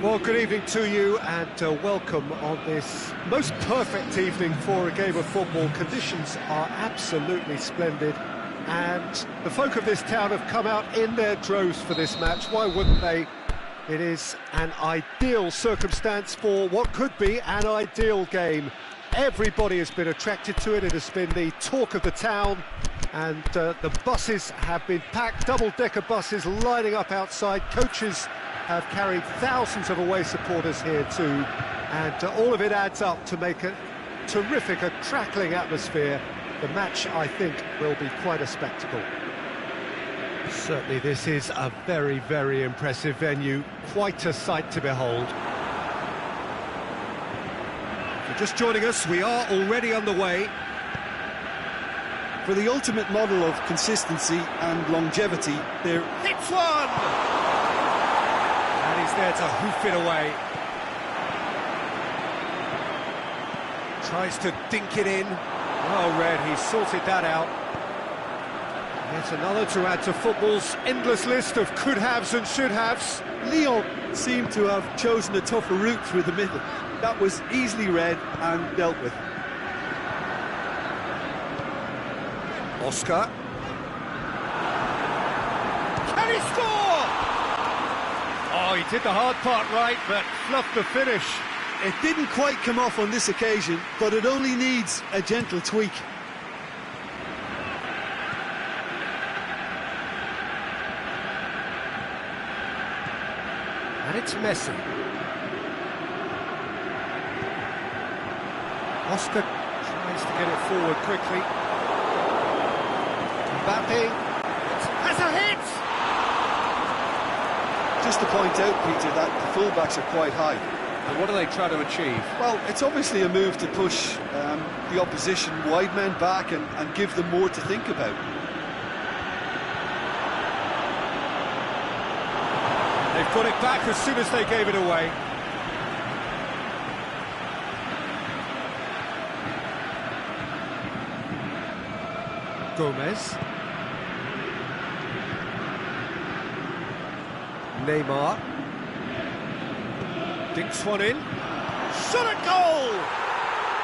Well, good evening to you and welcome on this most perfect evening for a game of football. Conditions are absolutely splendid and the folk of this town have come out in their droves for this match. Why wouldn't they? It is an ideal circumstance for what could be an ideal game. Everybody has been attracted to it. It has been the talk of the town, and the buses have been packed, double-decker buses lining up outside. Coaches have carried thousands of away supporters here too, and all of it adds up to make a terrific, a crackling atmosphere. The match, I think, will be quite a spectacle. Certainly this is a very, very impressive venue, quite a sight to behold. If you're just joining us, we are already underway. For the ultimate model of consistency and longevity, there hits one! And he's there to hoof it away. Tries to dink it in. Well read, he sorted that out. Yet another to add to football's endless list of could-haves and should-haves. Lyon seemed to have chosen a tougher route through the middle. That was easily read and dealt with. Oscar. Can he score? Oh, he did the hard part right, but fluffed the finish. It didn't quite come off on this occasion, but it only needs a gentle tweak. And it's Messi. Oscar tries to get it forward quickly. Mbappe has a hit! Just to point out, Peter, that the fullbacks are quite high. And what are they trying to achieve? Well, it's obviously a move to push the opposition wide men back and give them more to think about. They've put it back as soon as they gave it away. Gomez. Neymar. Dinks one in. Shot at goal!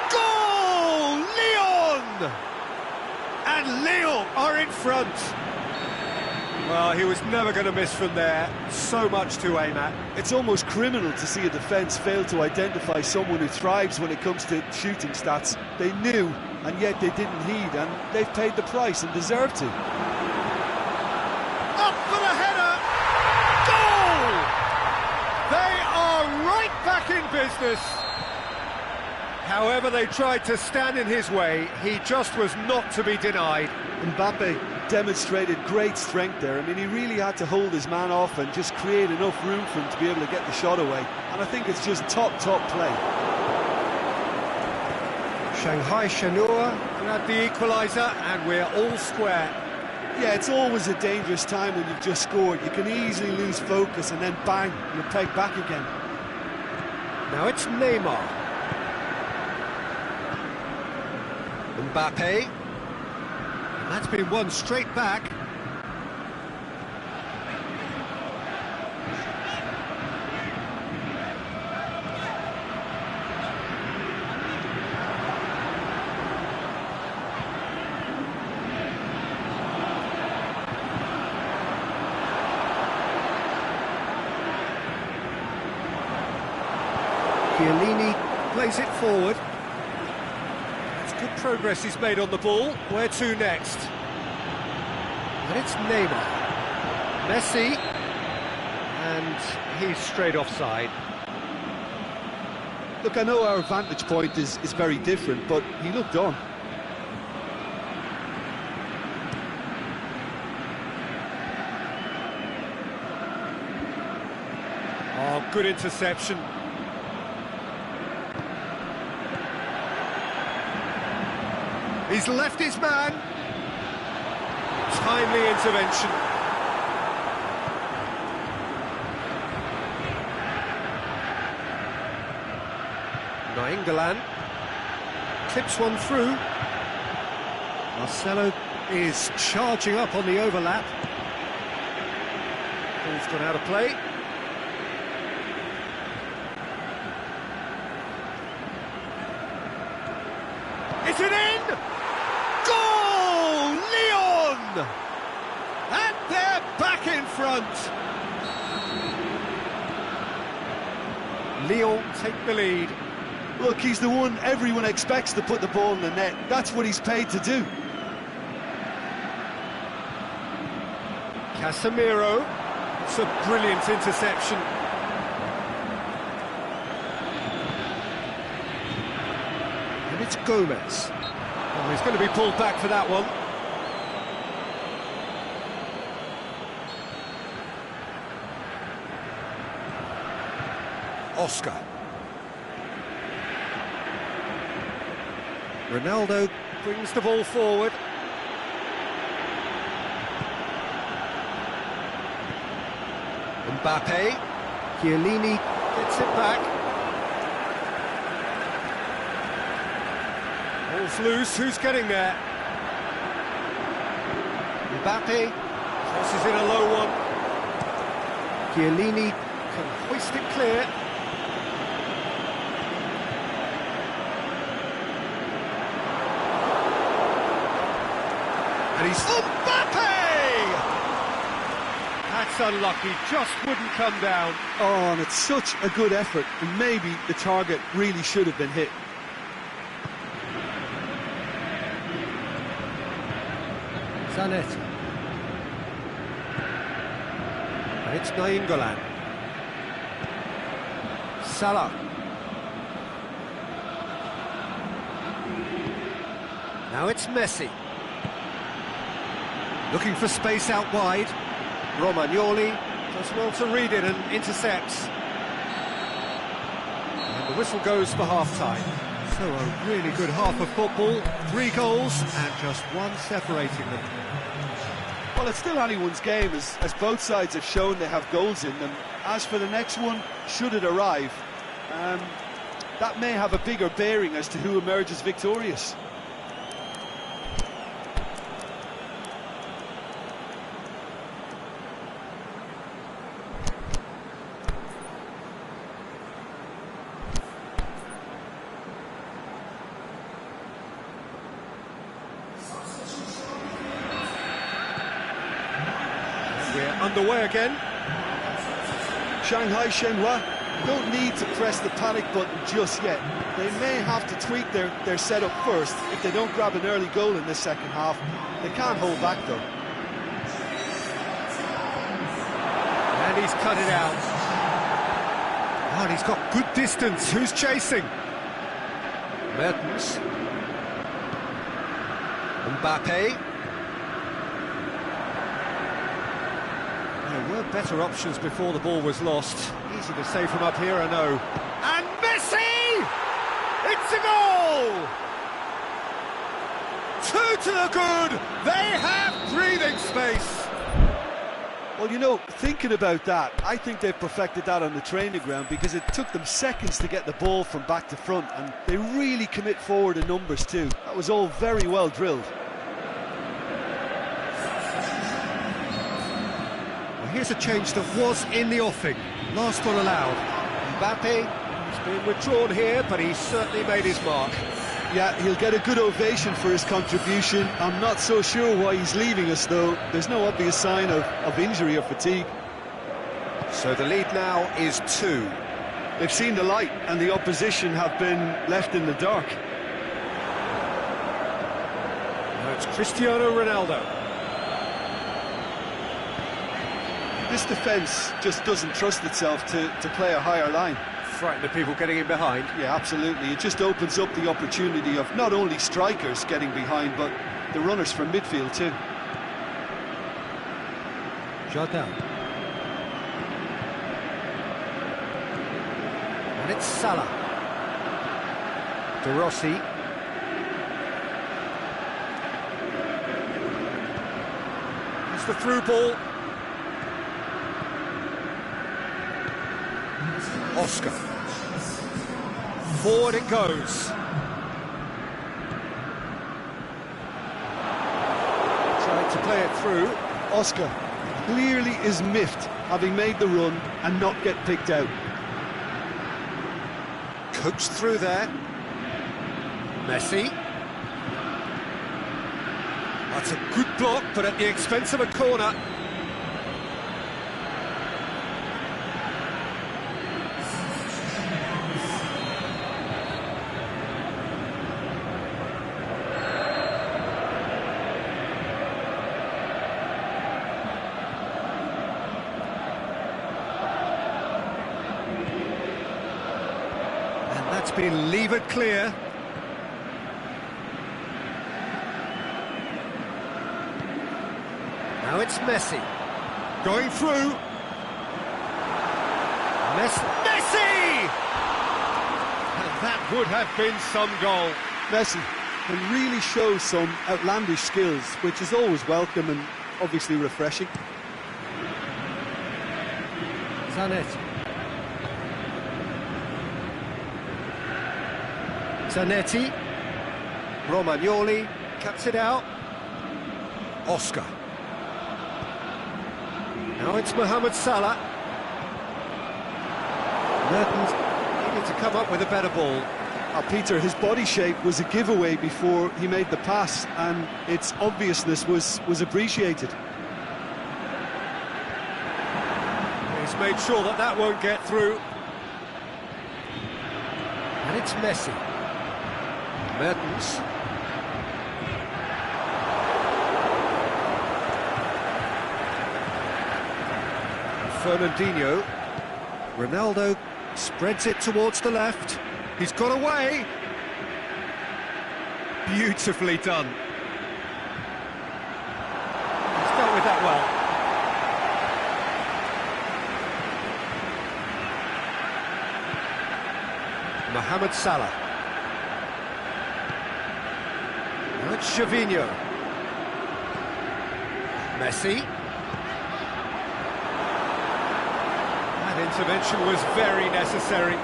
Goal! Lyon! And Lyon are in front. Well, he was never going to miss from there. So much to aim at. It's almost criminal to see a defence fail to identify someone who thrives when it comes to shooting stats. They knew, and yet they didn't heed, and they've paid the price and deserve to. Up for the header! Goal! They are right back in business. However, they tried to stand in his way. He just was not to be denied. Mbappe demonstrated great strength there. I mean, he really had to hold his man off and just create enough room for him to be able to get the shot away. And I think it's just top play. Shanghai Shenhua grabbed the equaliser, and we're all square. Yeah, it's always a dangerous time when you've just scored. You can easily lose focus and then bang, you're pegged back again. Now it's Neymar. Mbappe. That's been won straight back. Chiellini plays it forward. Good progress he's made on the ball. Where to next? And it's Neymar. Messi. And he's straight offside. Look, I know our vantage point is very different, but he looked on. Oh, good interception. He's left his man. Timely intervention. Nainggolan clips one through. Marcelo is charging up on the overlap. Ball's gone out of play. it in! Goal! Lyon! And they're back in front. Lyon take the lead. Look, he's the one everyone expects to put the ball in the net. That's what he's paid to do. Casemiro. It's a brilliant interception. And it's Gomez. Oh, he's going to be pulled back for that one. Oscar. Ronaldo brings the ball forward. Mbappe. Chiellini gets it back. Ball's loose, who's getting there? Mbappe crosses in a low one. Chiellini can hoist it clear. And he's... Mbappe! That's unlucky, just wouldn't come down. Oh, and it's such a good effort, and maybe the target really should have been hit. Zanetti. And it's Nainggolan. Salah. Now it's Messi. Looking for space out wide. Romagnoli does well to read it and intercepts. And the whistle goes for half-time. So a really good half of football, 3 goals and just one separating them. Well, it's still anyone's game, as both sides have shown they have goals in them. As for the next one, should it arrive, that may have a bigger bearing as to who emerges victorious. We're underway again. Shanghai Shenhua don't need to press the panic button just yet. They may have to tweak their setup first if they don't grab an early goal in this second half. They can't hold back though. And he's cut it out. Oh, and he's got good distance. Who's chasing? Mertens. Mbappe. There were better options before the ball was lost. Easy to say from up here, I know. And Messi! It's a goal! 2 to the good! They have breathing space! Well, you know, thinking about that, I think they've perfected that on the training ground because it took them seconds to get the ball from back to front, and they really commit forward in numbers too. That was all very well drilled. Here's a change that was in the offing. Last one allowed. Mbappe, he's been withdrawn here, but he's certainly made his mark. Yeah, he'll get a good ovation for his contribution. I'm not so sure why he's leaving us, though. There's no obvious sign of injury or fatigue. So the lead now is 2. They've seen the light, and the opposition have been left in the dark. Now it's Cristiano Ronaldo. This defence just doesn't trust itself to play a higher line. Frighten the people getting in behind. Yeah, absolutely. It just opens up the opportunity of not only strikers getting behind, but the runners from midfield too. Jardel. And it's Salah. De Rossi. It's the through ball. Oscar. Forward it goes. Trying to play it through. Oscar clearly is miffed, having made the run and not get picked out. Coaxed through there. Messi. That's a good block, but at the expense of a corner. And that's been levered clear. Now it's Messi, going through. Messi! And that would have been some goal. Messi can really show some outlandish skills, which is always welcome and obviously refreshing. Zanetti. Romagnoli cuts it out. Oscar. Now it's Mohamed Salah. Mertens needed to come up with a better ball. Peter, his body shape was a giveaway before he made the pass, and its obviousness was appreciated. He's made sure that that won't get through. And it's Messi. Mertens. Fernandinho. Ronaldo spreads it towards the left. He's got away. Beautifully done. He's dealt with that well. Mohamed Salah. Now it's Gervinho. Messi. That intervention was very necessary.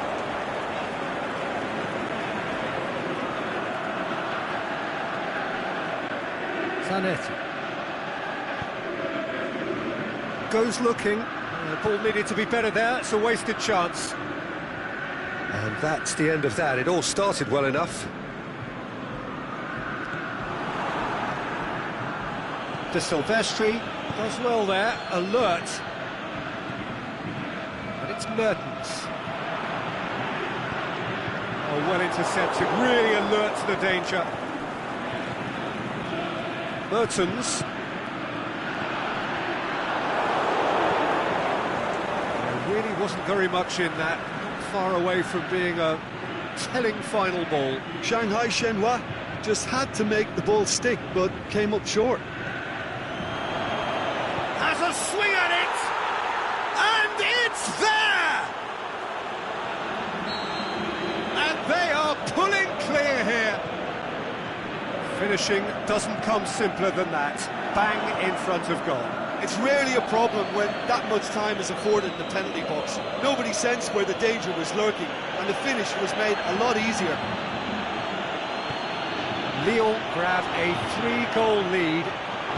Zanetti. Goes looking. The ball needed to be better there. It's a wasted chance. And that's the end of that. It all started well enough. De Silvestri does well there, alert. But it's Mertens. Oh, well intercepted, really alert to the danger. Mertens. There really wasn't very much in that. Far away from being a telling final ball. Shanghai Shenhua just had to make the ball stick, but came up short. Has a swing at it, and it's there! And they are pulling clear here. Finishing doesn't come simpler than that. Bang in front of goal. It's rarely a problem when that much time is afforded in the penalty box. Nobody sensed where the danger was lurking, and the finish was made a lot easier. Lyon grab a 3-goal lead.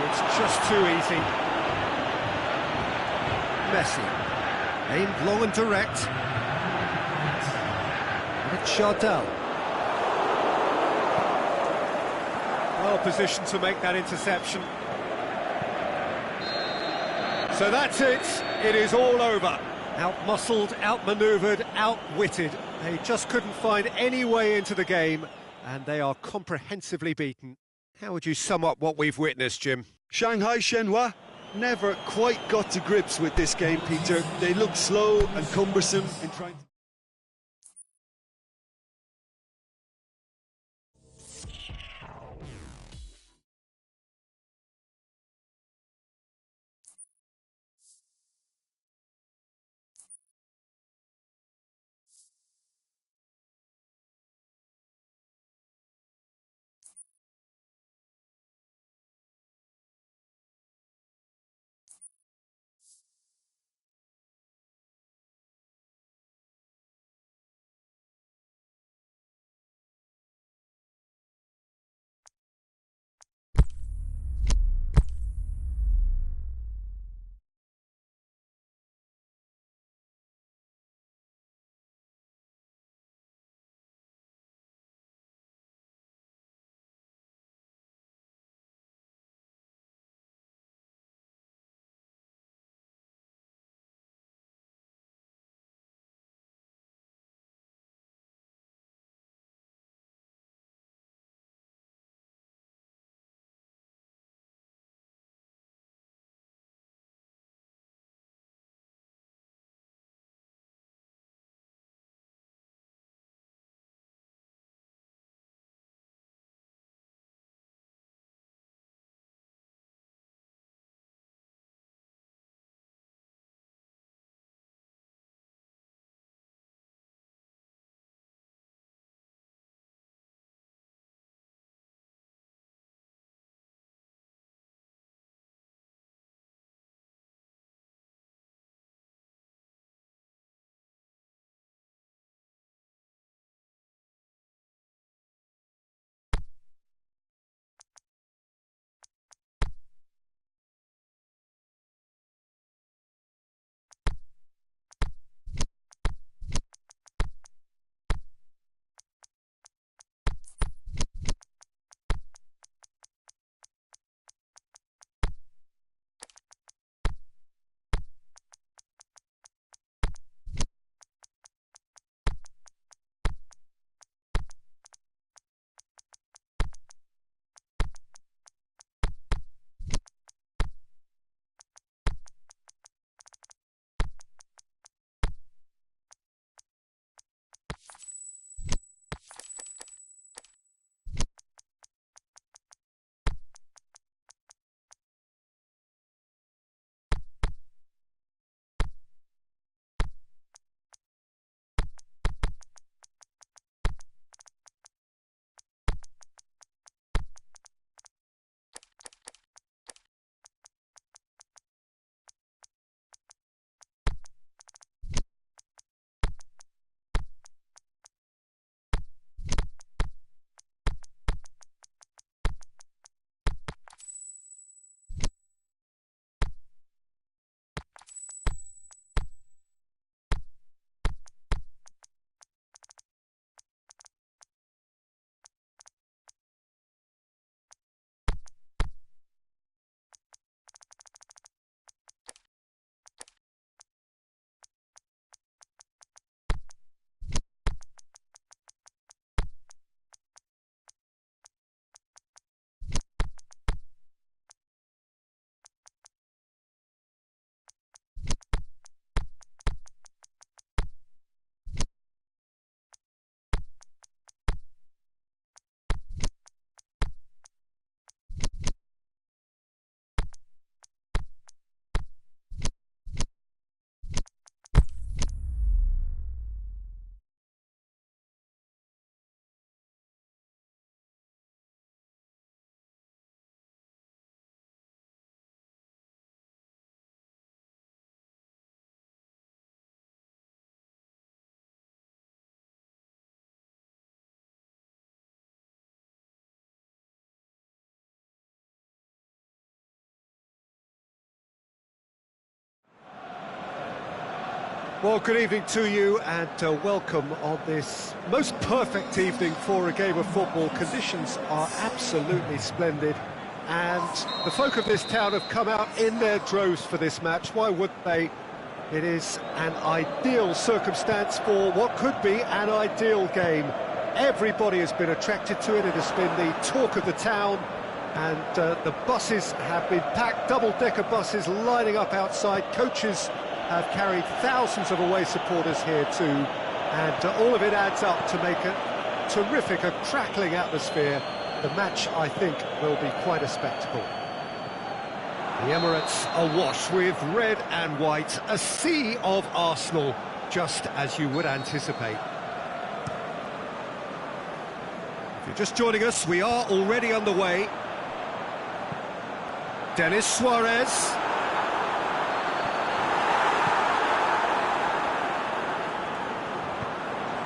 It's just too easy. Messi, aimed long and direct. And it's Chardel. Well positioned to make that interception. So that's it. It is all over. Out-muscled, out-manoeuvred, out-witted. They just couldn't find any way into the game, and they are comprehensively beaten. How would you sum up what we've witnessed, Jim? Shanghai Shenhua never quite got to grips with this game, Peter. They looked slow and cumbersome in trying to... Well, good evening to you and welcome on this most perfect evening for a game of football. Conditions are absolutely splendid and the folk of this town have come out in their droves for this match. Why would they? It is an ideal circumstance for what could be an ideal game. Everybody has been attracted to it. It has been the talk of the town and the buses have been packed, double-decker buses lining up outside. Coaches have carried thousands of away supporters here too, and all of it adds up to make a terrific, a crackling atmosphere. The match, I think, will be quite a spectacle. The Emirates awash with red and white, a sea of Arsenal, just as you would anticipate. If you're just joining us, we are already underway. Denis Suarez.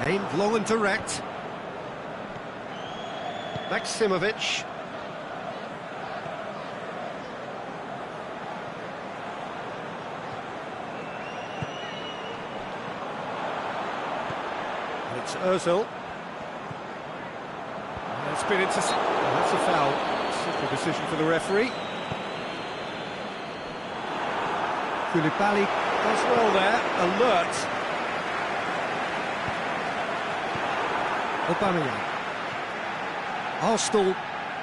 Aimed long and direct. Maximovic. And it's Ozil. It's been intercepted. That's a foul. Simple decision for the referee. Koulibaly does well there. Alert. Aubameyang. Arsenal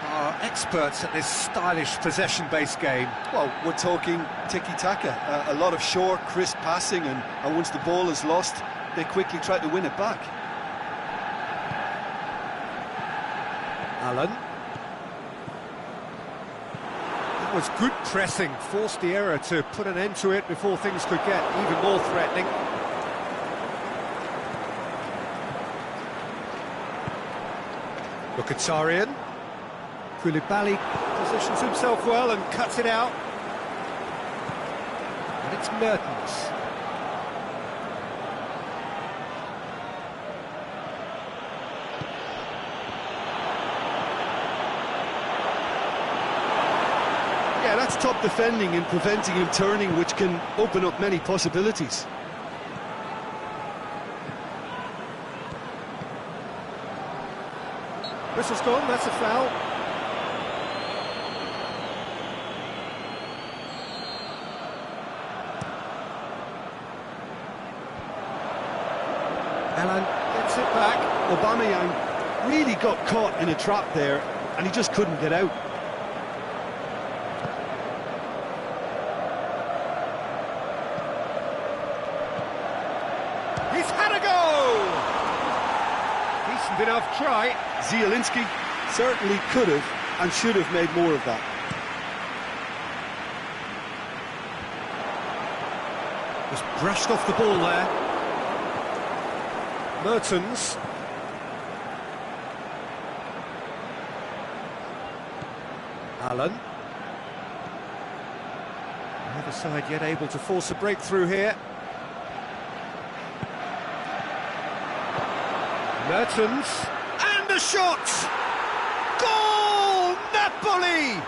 are experts at this stylish possession-based game. Well, we're talking tiki-taka, a lot of short, crisp passing, and once the ball is lost, they quickly try to win it back. Allen. That was good pressing, forced the error to put an end to it before things could get even more threatening. Mkhitaryan. Koulibaly positions himself well and cuts it out. And it's Mertens. Yeah, that's top defending and preventing him turning, which can open up many possibilities. Whistle's gone, that's a foul. Allen gets it back. Aubameyang really got caught in a trap there, and he just couldn't get out. He's had a go! Decent enough try. Zielinski certainly could have and should have made more of that. Just brushed off the ball there. Mertens. Allen. Neither side yet able to force a breakthrough here. Mertens. And the shot! Goal! Napoli!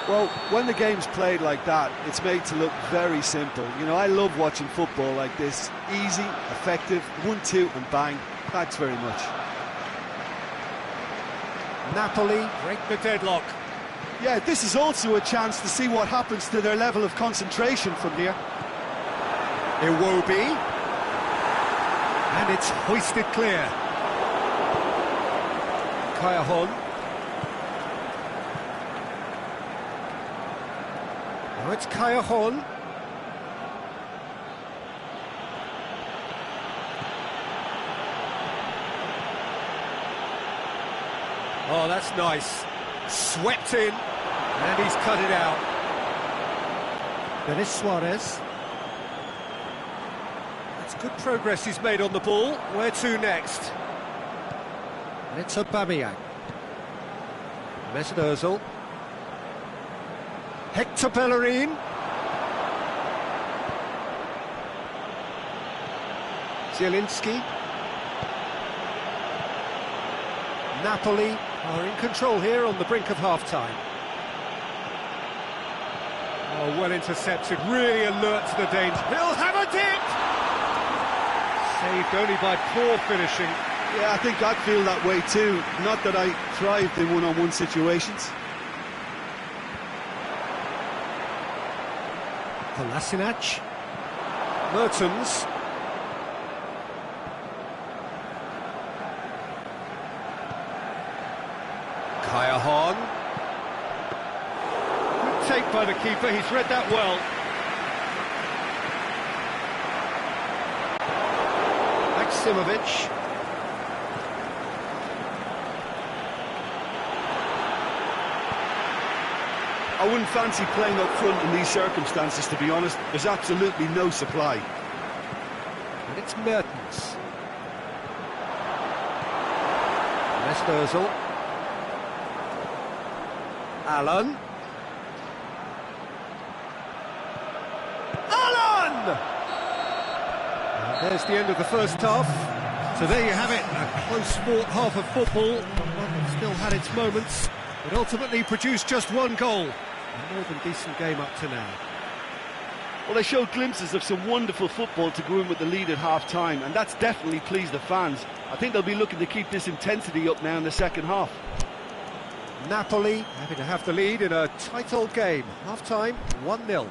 Well, when the game's played like that, it's made to look very simple. You know, I love watching football like this. Easy, effective, 1-2 and bang. Thanks very much. Napoli break the deadlock. Yeah, this is also a chance to see what happens to their level of concentration from here. Iwobi. And it's hoisted clear. Kayahon. Now it's Kayahon. Oh, that's nice. Swept in, and he's cut it out. Denis Suarez. That's good progress he's made on the ball. Where to next? And it's Aubameyang. Mesut Ozil. Hector Bellerin. Zielinski. Napoli are in control here on the brink of half-time. Oh, well intercepted, really alert to the danger. He'll have a dip! Saved only by poor finishing. Yeah, I think I'd feel that way too. Not that I thrived in one-on-one situations. Kolasinac. Mertens. Kaya. Good take by the keeper, he's read that well. Maximovic. I wouldn't fancy playing up front in these circumstances, to be honest. There's absolutely no supply. And it's Mertens. Ozil. Allen. And there's the end of the first half. So there you have it, a close-fought half of football. One that still had its moments, but ultimately produced just one goal. A more than decent game up to now. Well, they showed glimpses of some wonderful football to go in with the lead at half-time, and that's definitely pleased the fans. I think they'll be looking to keep this intensity up now in the second half. Napoli happy to have the lead in a tight old game. Half-time, 1-0.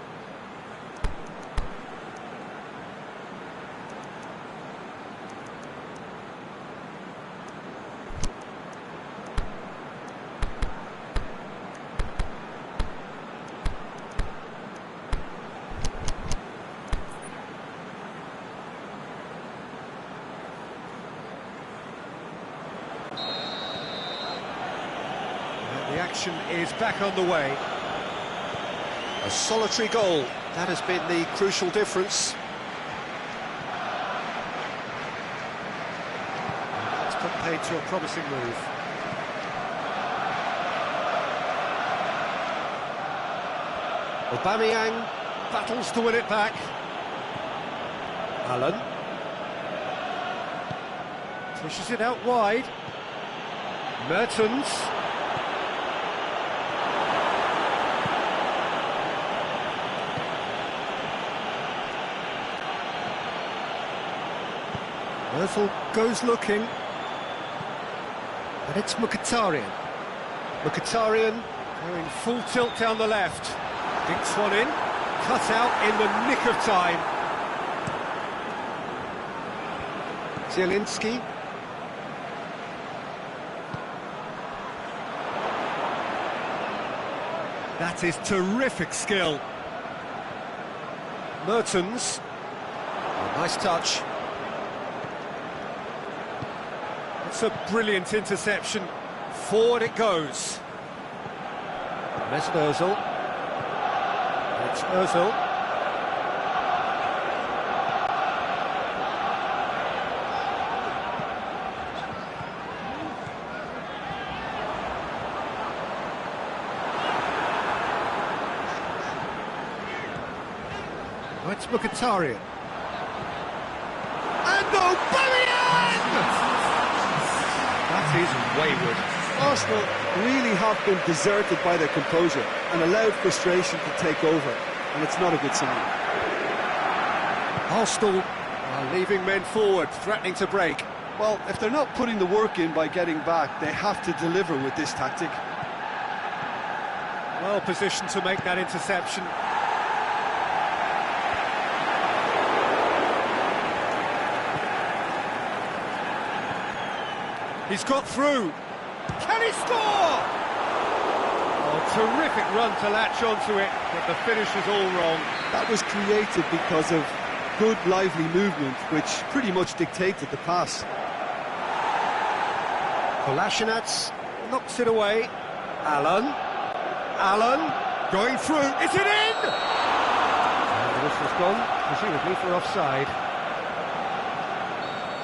The action is back on the way. A solitary goal, that has been the crucial difference. It's put paid to a promising move. Aubameyang battles to win it back. Allen pushes it out wide. Mertens. Ozil goes looking, and it's Mkhitaryan. Mkhitaryan going full tilt down the left. Dinks one in, cut out in the nick of time. Zielinski. That is terrific skill. Mertens. Oh, nice touch. It's a brilliant interception. Forward it goes. Mesut Ozil. It's Ozil. Oh, it's Mkhitaryan. And Aubameyang! That is wayward. Arsenal really have been deserted by their composure and allowed frustration to take over, and it's not a good sign. Arsenal are leaving men forward, threatening to break. Well, if they're not putting the work in by getting back, they have to deliver with this tactic. Well positioned to make that interception. He's got through. Can he score? Oh, terrific run to latch onto it, but the finish was all wrong. That was created because of good, lively movement, which pretty much dictated the pass. Kolasinac knocks it away. Allen going through. Is it in? And the whistle's gone, presumably for offside.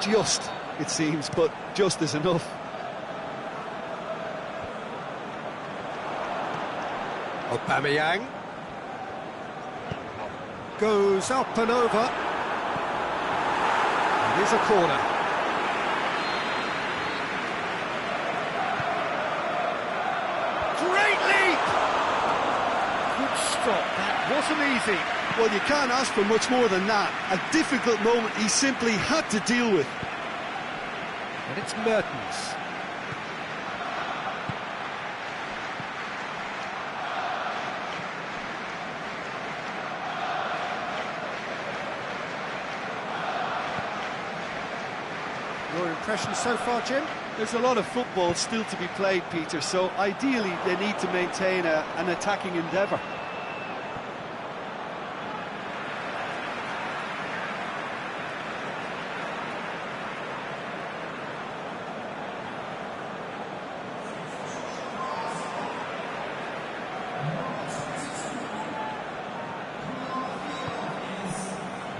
Just, it seems, but just is enough. Aubameyang goes up and over. It is a corner. Great leap! Good stop, that wasn't easy. Well, you can't ask for much more than that. A difficult moment he simply had to deal with. And it's Mertens. Your impression so far, Jim? There's a lot of football still to be played, Peter, so ideally they need to maintain an attacking endeavour.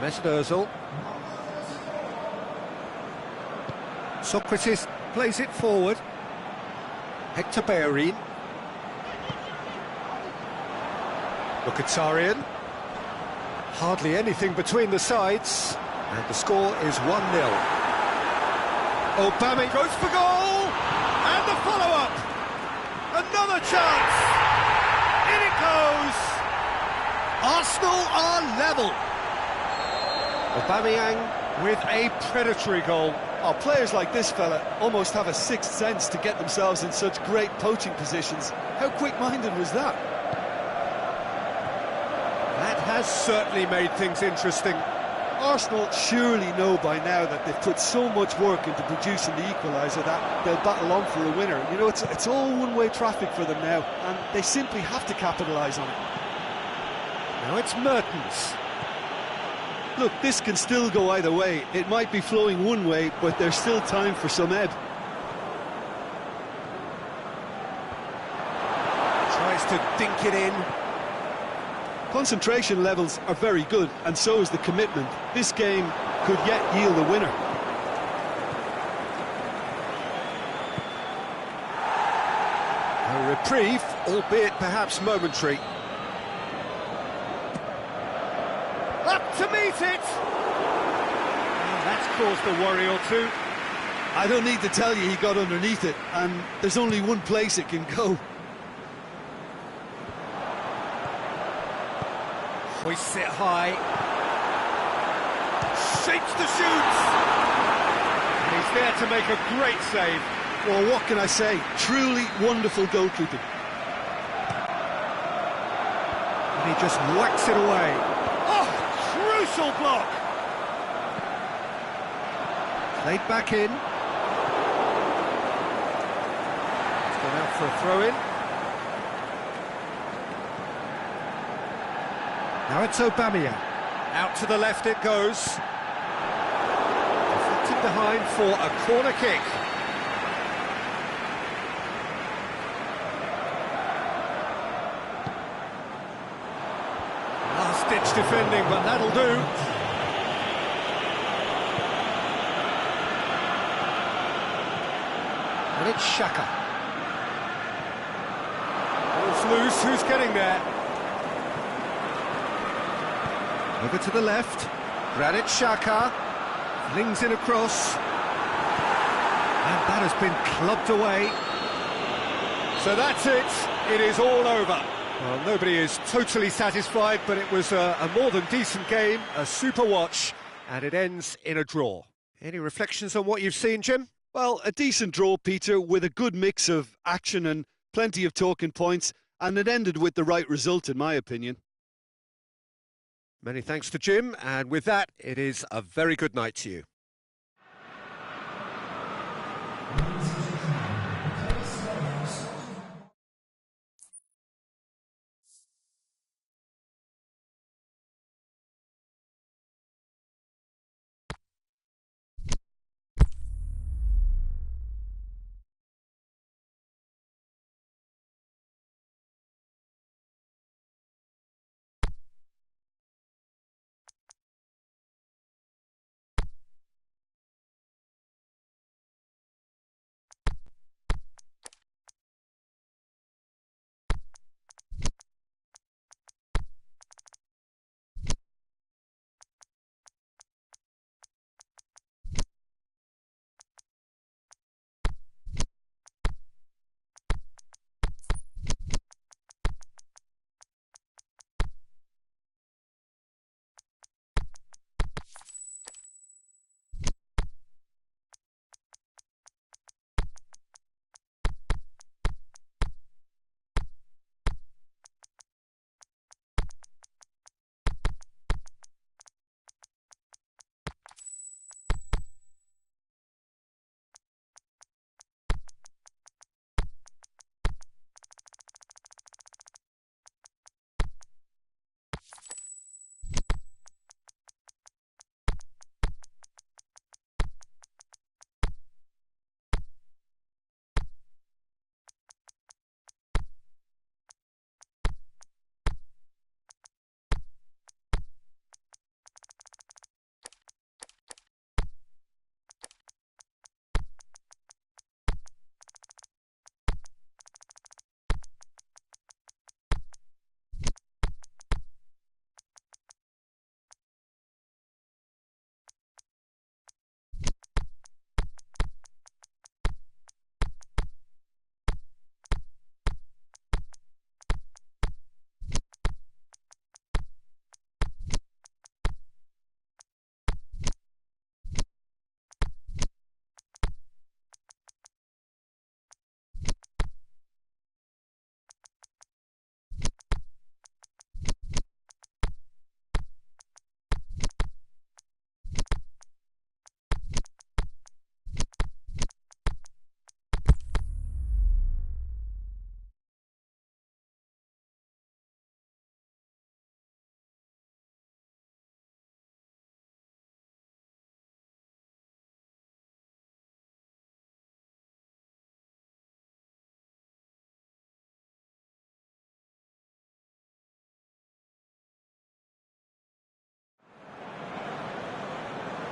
Mesnozil. Socrates plays it forward. Hector Bellerin. Mkhitaryan. Hardly anything between the sides. And the score is 1-0. Aubameyang goes for goal! And the follow-up! Another chance! In it goes! Arsenal are level. Aubameyang with a predatory goal. Oh, players like this fella almost have a sixth sense to get themselves in such great poaching positions. How quick-minded was that? That has certainly made things interesting. Arsenal surely know by now that they've put so much work into producing the equaliser that they'll battle on for a winner. You know, it's all one-way traffic for them now, and they simply have to capitalise on it. Now it's Mertens. Look, this can still go either way. It might be flowing one way, but there's still time for some ebb. Tries to dink it in. Concentration levels are very good, and so is the commitment. This game could yet yield a winner. A reprieve, albeit perhaps momentary. Up to meet it! That's caused a worry or two. I don't need to tell you he got underneath it, and there's only one place it can go. Hoists it high. Shapes to shoot! He's there to make a great save. Well, what can I say? Truly wonderful goalkeeping. And he just whacks it away. Oh, crucial block! Played back in. It's gone out for a throw-in. Now it's Aubameyang. Out to the left it goes. Deflected behind for a corner kick. Last-ditch defending, but that'll do. And it's Xhaka. Ball's loose, who's getting there? Over to the left, Granit Xhaka, flings it across, and that has been clubbed away. So that's it is all over. Well, nobody is totally satisfied, but it was a more than decent game, a super watch, and it ends in a draw. Any reflections on what you've seen, Jim? Well, a decent draw, Peter, with a good mix of action and plenty of talking points, and it ended with the right result, in my opinion. Many thanks to Jim, and with that, it is a very good night to you.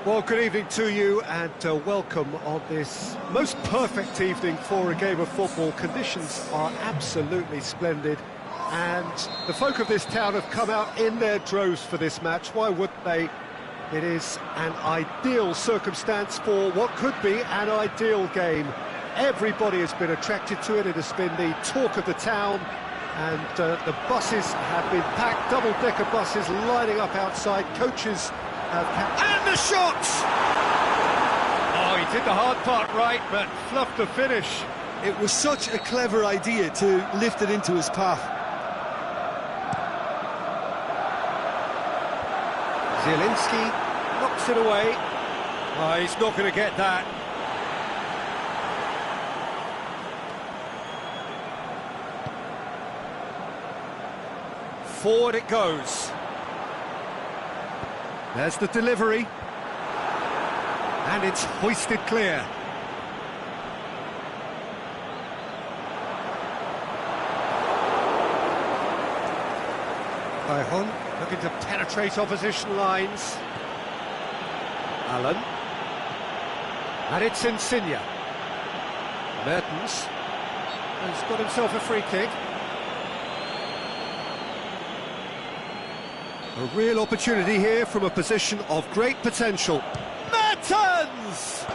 Well, good evening to you and welcome on this most perfect evening for a game of football. Conditions are absolutely splendid and the folk of this town have come out in their droves for this match. Why wouldn't they? It is an ideal circumstance for what could be an ideal game. Everybody has been attracted to it. It has been the talk of the town, and the buses have been packed, double-decker buses lining up outside. Coaches have and the shots! Oh, he did the hard part right, but fluffed the finish. It was such a clever idea to lift it into his path. Zielinski knocks it away. Oh, he's not going to get that. Forward it goes. There's the delivery. And it's hoisted clear. Bayhon looking to penetrate opposition lines. Allen. And it's Insigne. Mertens has got himself a free kick. A real opportunity here from a position of great potential. Mertens!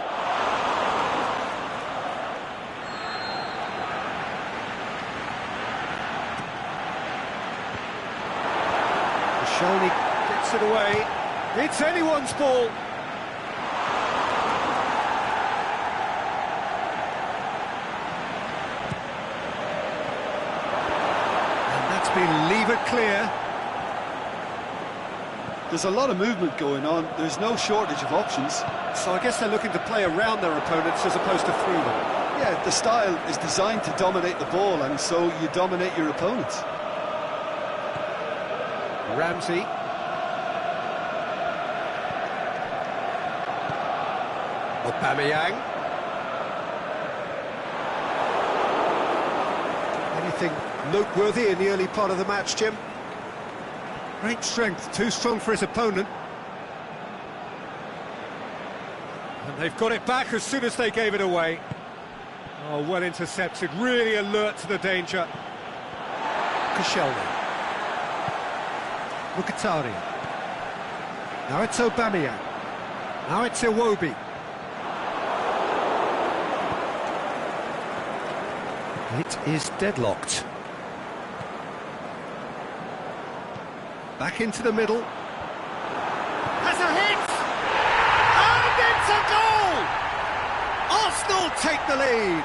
Sholny gets it away. It's anyone's ball. And that's been levered clear. There's a lot of movement going on. There's no shortage of options. So I guess they're looking to play around their opponents as opposed to through them. Yeah, the style is designed to dominate the ball, and so you dominate your opponents. Ramsey. Aubameyang. Anything noteworthy in the early part of the match, Jim? Great strength, too strong for his opponent. And they've got it back as soon as they gave it away. Oh, well intercepted, really alert to the danger. Koscielny. Mkhitaryan. Now it's Aubameyang. Now it's Iwobi. It is deadlocked. Back into the middle. Has a hit! And it's a goal! Arsenal take the lead.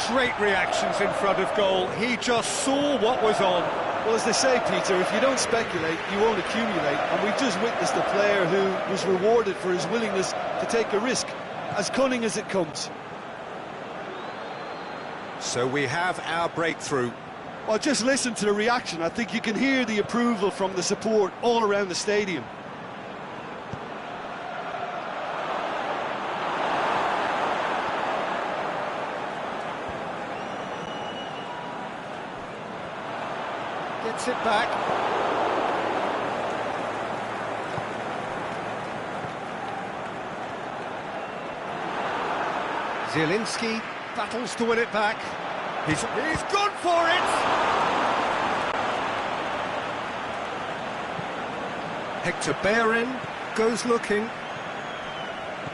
Great reactions in front of goal. He just saw what was on. Well, as they say, Peter, if you don't speculate, you won't accumulate. And we've just witnessed a player who was rewarded for his willingness to take a risk, as cunning as it comes. So we have our breakthrough. Well, just listen to the reaction. I think you can hear the approval from the support all around the stadium. Gets it back. Zielinski battles to win it back. He's gone for it! Hector Bellerin goes looking.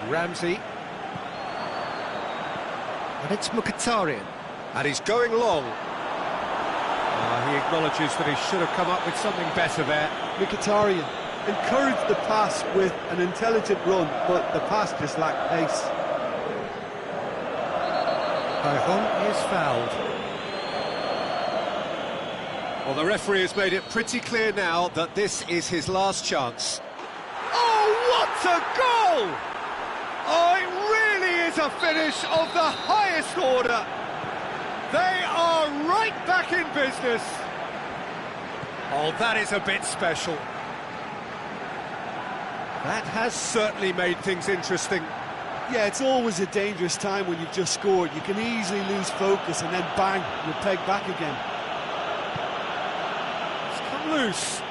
Ramsey. And it's Mkhitaryan. And he's going long. He acknowledges that he should have come up with something better there. Mkhitaryan encouraged the pass with an intelligent run, but the pass just lacked pace. Bayhon is fouled. Well, the referee has made it pretty clear now that this is his last chance. Oh, what a goal! Oh, it really is a finish of the highest order. They are right back in business. Oh, that is a bit special. That has certainly made things interesting. Yeah, it's always a dangerous time when you've just scored. You can easily lose focus and then bang, you're pegged back again. It's come loose.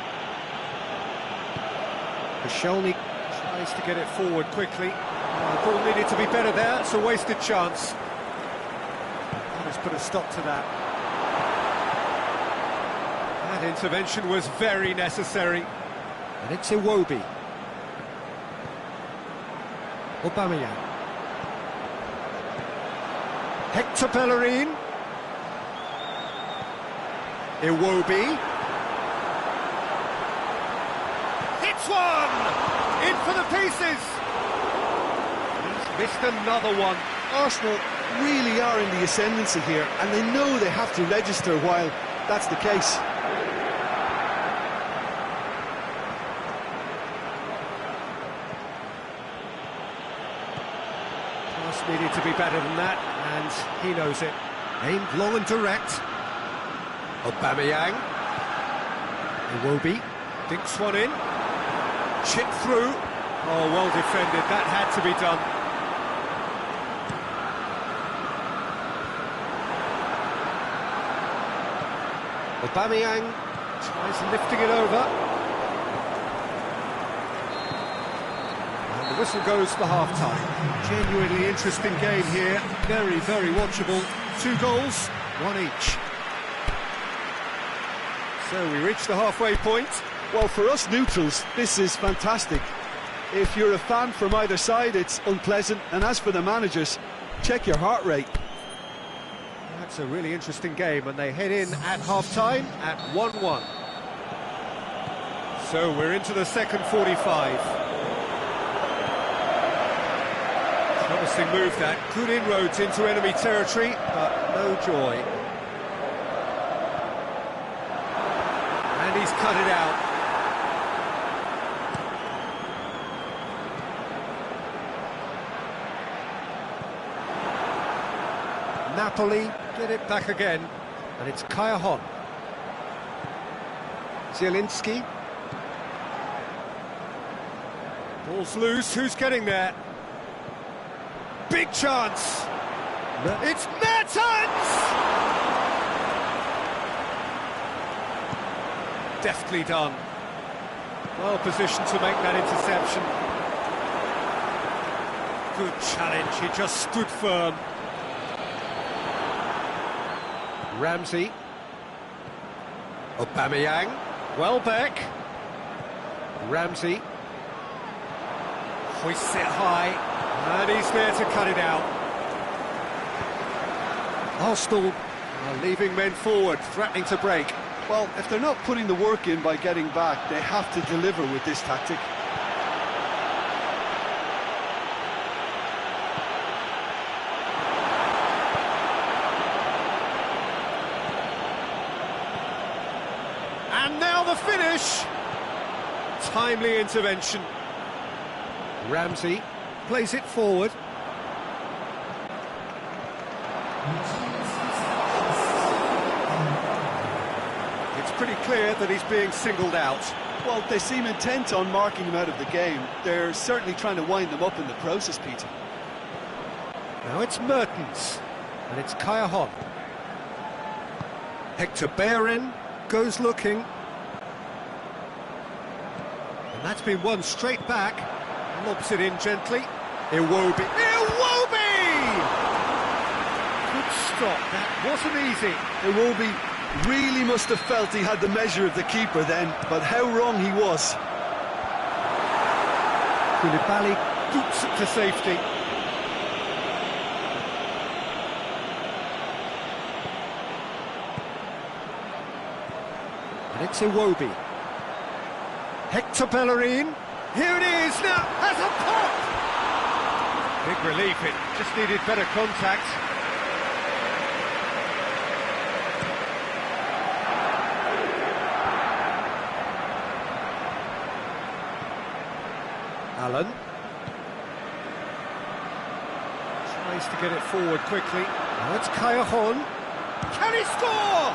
Koscielny Tries to get it forward quickly. The ball needed to be better there. It's a wasted chance. Let's put a stop to that. That intervention was very necessary. And it's Iwobi. Aubameyang. Hector Bellerin. Iwobi. Hits one! In for the pieces! He's missed another one. Arsenal really are in the ascendancy here, and they know they have to register while that's the case. Pass needed to be better than that, and he knows it. Aimed long and direct. Aubameyang. Iwobi dinks one in. Chip through. Oh, well defended. That had to be done. Aubameyang tries lifting it over. And the whistle goes for half-time. Genuinely interesting game here. Very, very watchable. 2 goals, 1 each. So we reach the halfway point. Well, for us neutrals, this is fantastic. If you're a fan from either side, it's unpleasant. And as for the managers, check your heart rate. That's a really interesting game, and they head in at half-time at 1-1. So we're into the second 45. Promising move that. Good inroads into enemy territory, but no joy. And he's cut it out. Napoli get it back again, and it's Kaya. Zielinski. Ball's loose, who's getting there? Big chance! It's Mertens! Deftly done. Well positioned to make that interception. Good challenge, he just stood firm. Ramsey. Aubameyang. Welbeck. Ramsey. Hoists it high. And he's there to cut it out. Arsenal are leaving men forward, threatening to break. Well, if they're not putting the work in by getting back, they have to deliver with this tactic. And now the finish! Timely intervention. Ramsey plays it forward. It's pretty clear that he's being singled out. Well, they seem intent on marking him out of the game. They're certainly trying to wind them up in the process, Peter. Now it's Mertens, and it's Kaya. Hector Bellerin goes looking. And that's been won straight back. Lobs it in gently. Iwobi. Iwobi! Good stop. That wasn't easy. Iwobi really must have felt he had the measure of the keeper then, but how wrong he was. Koulibaly boots it to safety. And it's Iwobi. Hector Bellerin. Here it is now, has a pop! Big relief, it just needed better contact. Allen. Tries to get it forward quickly. Now it's Kaya. Can he score?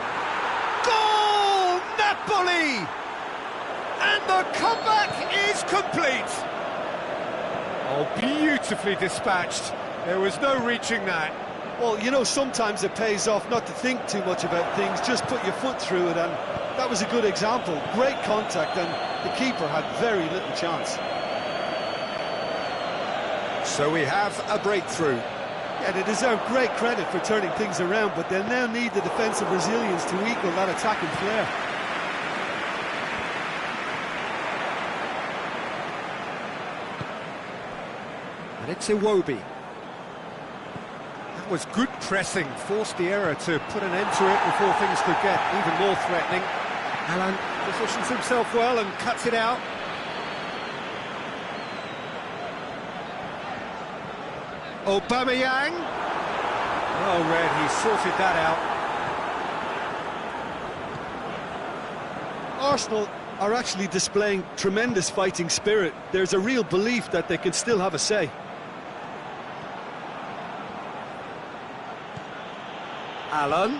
Goal! Napoli! And the comeback is complete. Oh, beautifully dispatched. There was no reaching that. Well, you know, sometimes it pays off not to think too much about things, just put your foot through it, and that was a good example. Great contact, and the keeper had very little chance. So we have a breakthrough. Yeah, they deserve great credit for turning things around, but they'll now need the defensive resilience to equal that attacking flair. And it's Iwobi. That was good pressing, forced the error to put an end to it before things could get even more threatening. Alan positions himself well and cuts it out. Aubameyang. Well read, he sorted that out. Arsenal are actually displaying tremendous fighting spirit. There's a real belief that they can still have a say. Alan.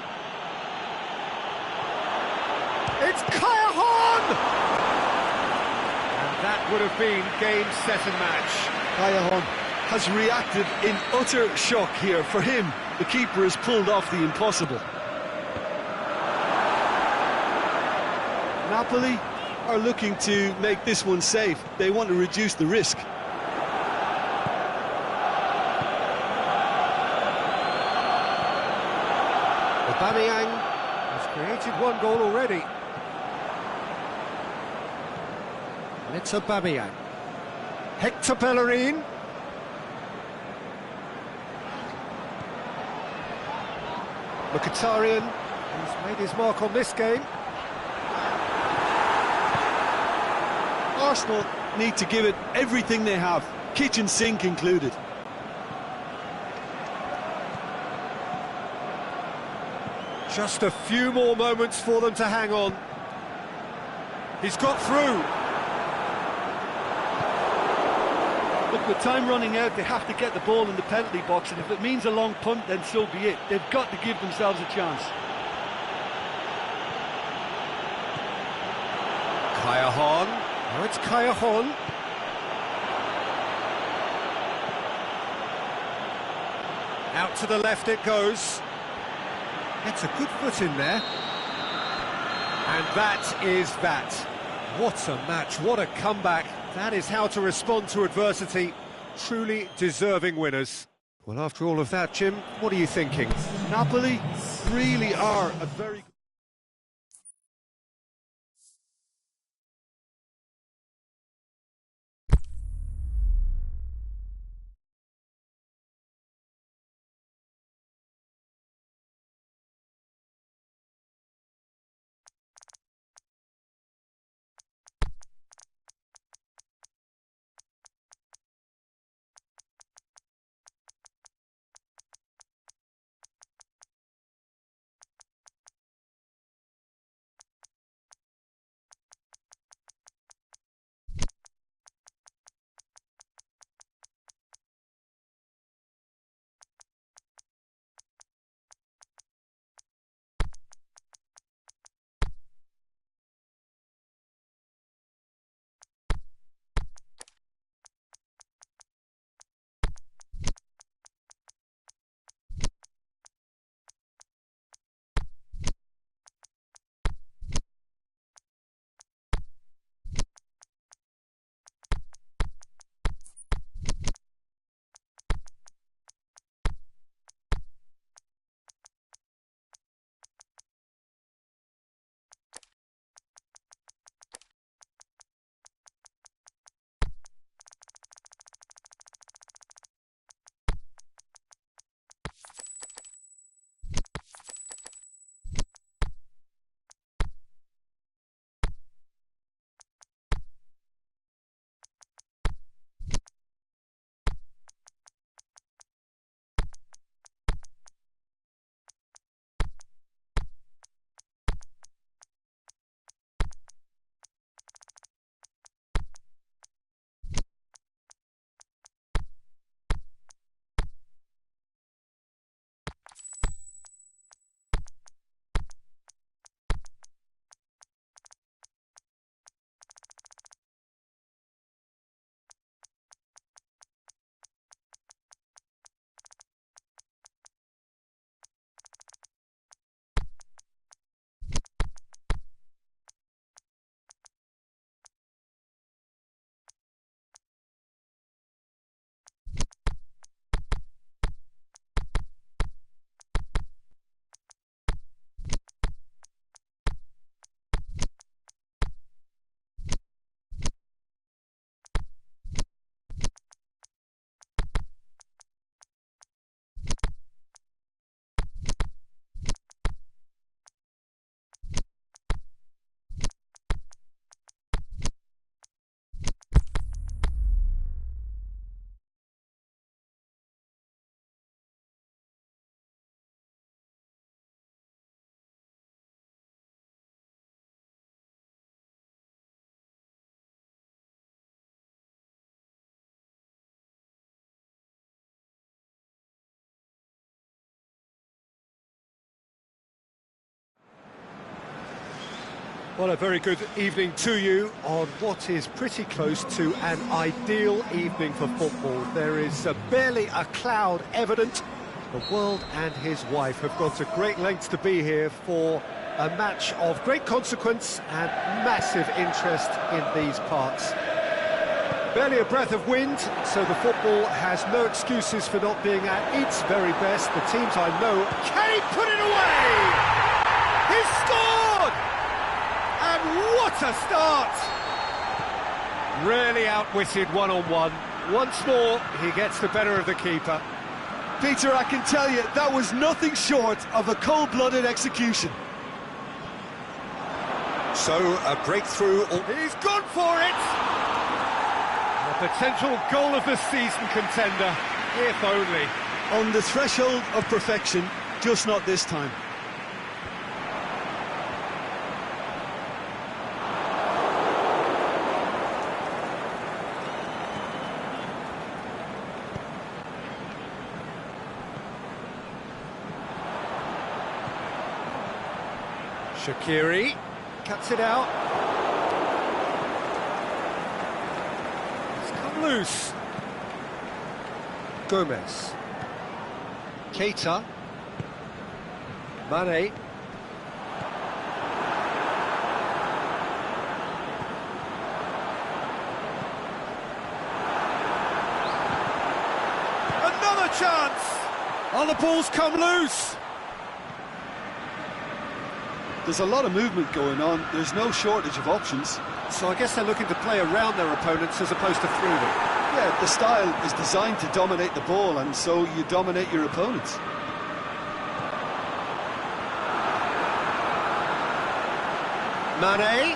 It's Kaya Horn! And that would have been game, set and match. Kaya Horn has reacted in utter shock here. For him, the keeper has pulled off the impossible. Napoli are looking to make this one safe. They want to reduce the risk. Aubameyang has created one goal already. And it's Aubameyang. Hector Bellerin. Mkhitaryan has made his mark on this game. Arsenal need to give it everything they have, kitchen sink included. Just a few more moments for them to hang on. He's got through. Look, with time running out, they have to get the ball in the penalty box, and if it means a long punt, then so be it. They've got to give themselves a chance. Kaya Horn. Now it's Kaya Horn. Out to the left it goes. Gets a good foot in there. And that is that. What a match, what a comeback. That is how to respond to adversity. Truly deserving winners. Well, after all of that, Jim, what are you thinking? Napoli really are a very Well, a very good evening to you on what is pretty close to an ideal evening for football. There is barely a cloud evident. The world and his wife have gone to great lengths to be here for a match of great consequence and massive interest in these parts. Barely a breath of wind, so the football has no excuses for not being at its very best. The teams I know, can he put it away? He's scored! And what a start! Really outwitted one-on-one. Once more, he gets the better of the keeper. Peter, I can tell you, that was nothing short of a cold-blooded execution. So, a breakthrough. He's gone for it! A potential goal of the season contender, if only. On the threshold of perfection, just not this time. Shaqiri cuts it out. It's come loose. Gomez. Keita. Mane. Another chance! Oh, the ball's come loose! There's a lot of movement going on. There's no shortage of options. So I guess they're looking to play around their opponents as opposed to through them. Yeah, the style is designed to dominate the ball, and so you dominate your opponents. Mane,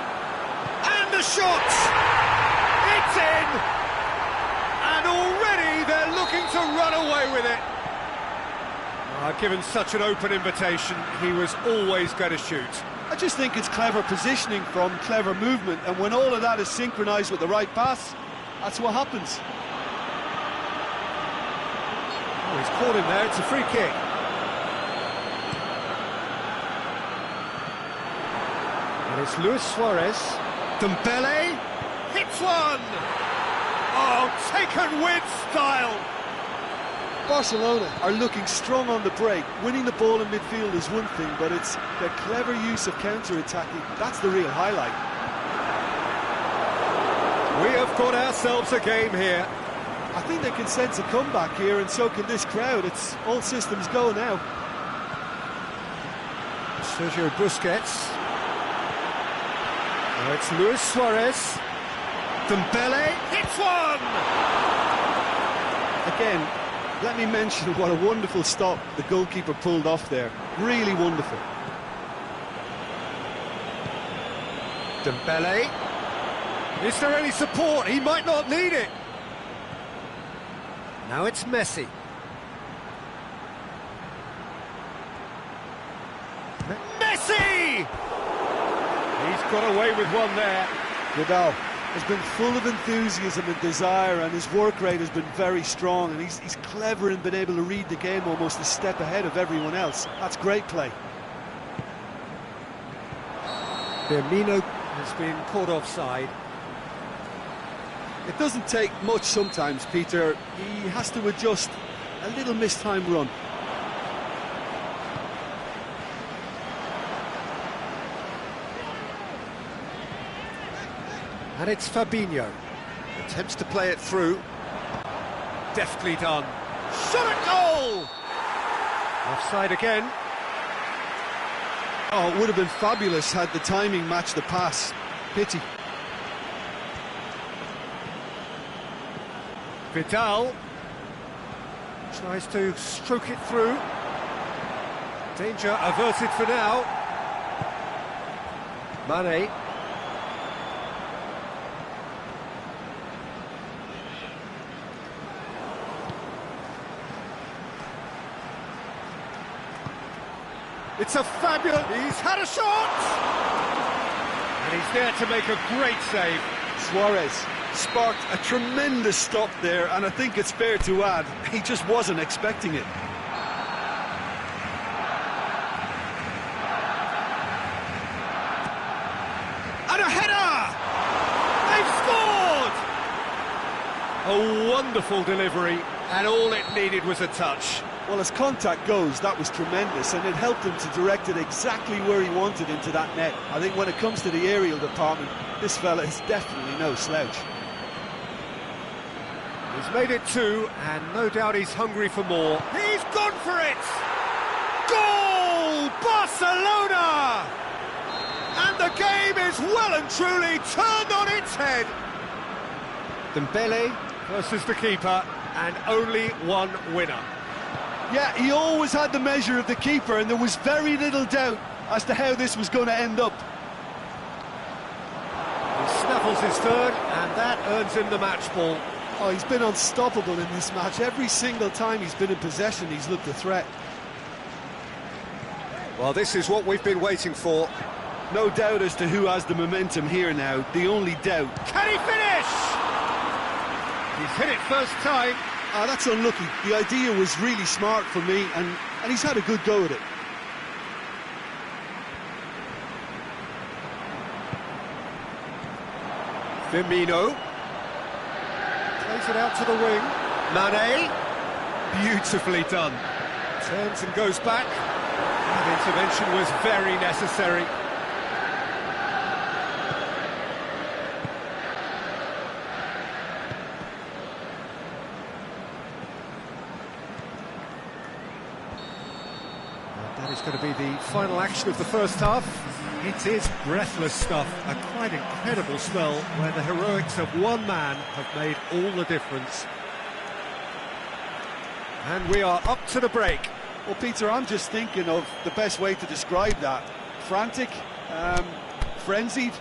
and the shot! It's in! And already they're looking to run away with it. Given such an open invitation, he was always going to shoot. I just think it's clever positioning from clever movement, and when all of that is synchronised with the right pass, that's what happens. Oh, he's caught him there, it's a free kick. And it's Luis Suarez. Dembele hits one! Oh, taken with style! Barcelona are looking strong on the break. Winning the ball in midfield is one thing, but it's their clever use of counter-attacking. That's the real highlight. We have got ourselves a game here. I think they can sense a comeback here, and so can this crowd. It's all systems go now. Sergio Busquets. Now it's Luis Suarez. Dembele hits one! Again, let me mention what a wonderful stop the goalkeeper pulled off there. Really wonderful. Dembele. Is there any support? He might not need it. Now it's Messi. Messi! He's got away with one there. Vidal has been full of enthusiasm and desire, and his work rate has been very strong, and he's clever in being able to read the game almost a step ahead of everyone else. That's great play. Firmino has been caught offside. It doesn't take much sometimes, Peter. He has to adjust a little mistimed run. And it's Fabinho. Attempts to play it through. Deftly done. Shot at goal! Offside again. Oh, it would have been fabulous had the timing matched the pass. Pity. Vidal tries to stroke it through. Danger averted for now. Mane. It's a fabulous... He's had a shot! And he's there to make a great save. Suarez sparked a tremendous stop there, and I think it's fair to add, he just wasn't expecting it. A wonderful delivery, and all it needed was a touch. Well, as contact goes, that was tremendous, and it helped him to direct it exactly where he wanted into that net. I think when it comes to the aerial department, this fella is definitely no slouch. He's made it 2, and no doubt he's hungry for more. He's gone for it! Goal! Barcelona! And the game is well and truly turned on its head. Dembele versus the keeper, and only one winner. Yeah, he always had the measure of the keeper, and there was very little doubt as to how this was going to end up. He snaffles his third, and that earns him the match ball. Oh, he's been unstoppable in this match. Every single time he's been in possession, he's looked a threat. Well, this is what we've been waiting for. No doubt as to who has the momentum here now. The only doubt. Can he finish? He's hit it first time. Ah, that's unlucky. The idea was really smart for me, and he's had a good go at it. Firmino. Plays it out to the wing. Mane. Beautifully done. Turns and goes back. That intervention was very necessary. That is going to be the final action of the first half. It is breathless stuff, a quite incredible spell where the heroics of one man have made all the difference. And we are up to the break. Well, Peter, I'm just thinking of the best way to describe that. Frantic, frenzied,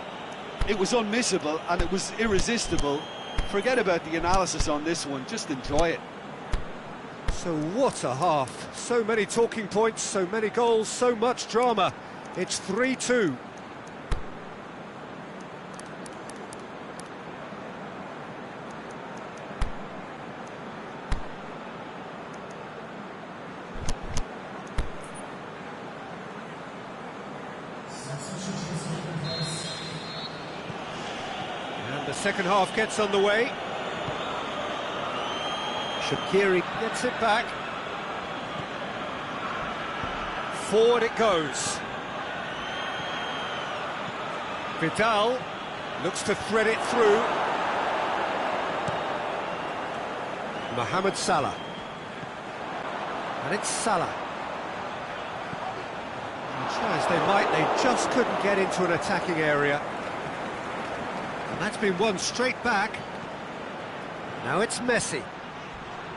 it was unmissable and it was irresistible. Forget about the analysis on this one, just enjoy it. So what a half. So many talking points, so many goals, so much drama. It's 3-2. And the second half gets underway. Shaqiri gets it back. Forward it goes. Vidal looks to thread it through. Mohamed Salah. And it's Salah. And try as they might, they just couldn't get into an attacking area. And that's been won straight back. Now it's Messi.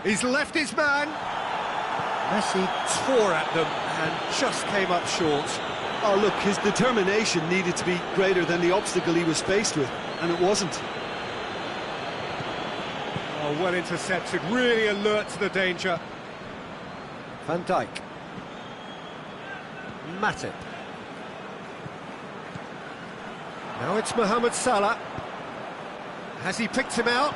He's left his man. Messi tore at them and just came up short. Oh, look, his determination needed to be greater than the obstacle he was faced with, and it wasn't. Oh, well intercepted, really alert to the danger. Van Dijk. Matip. Now it's Mohamed Salah. Has he picked him out?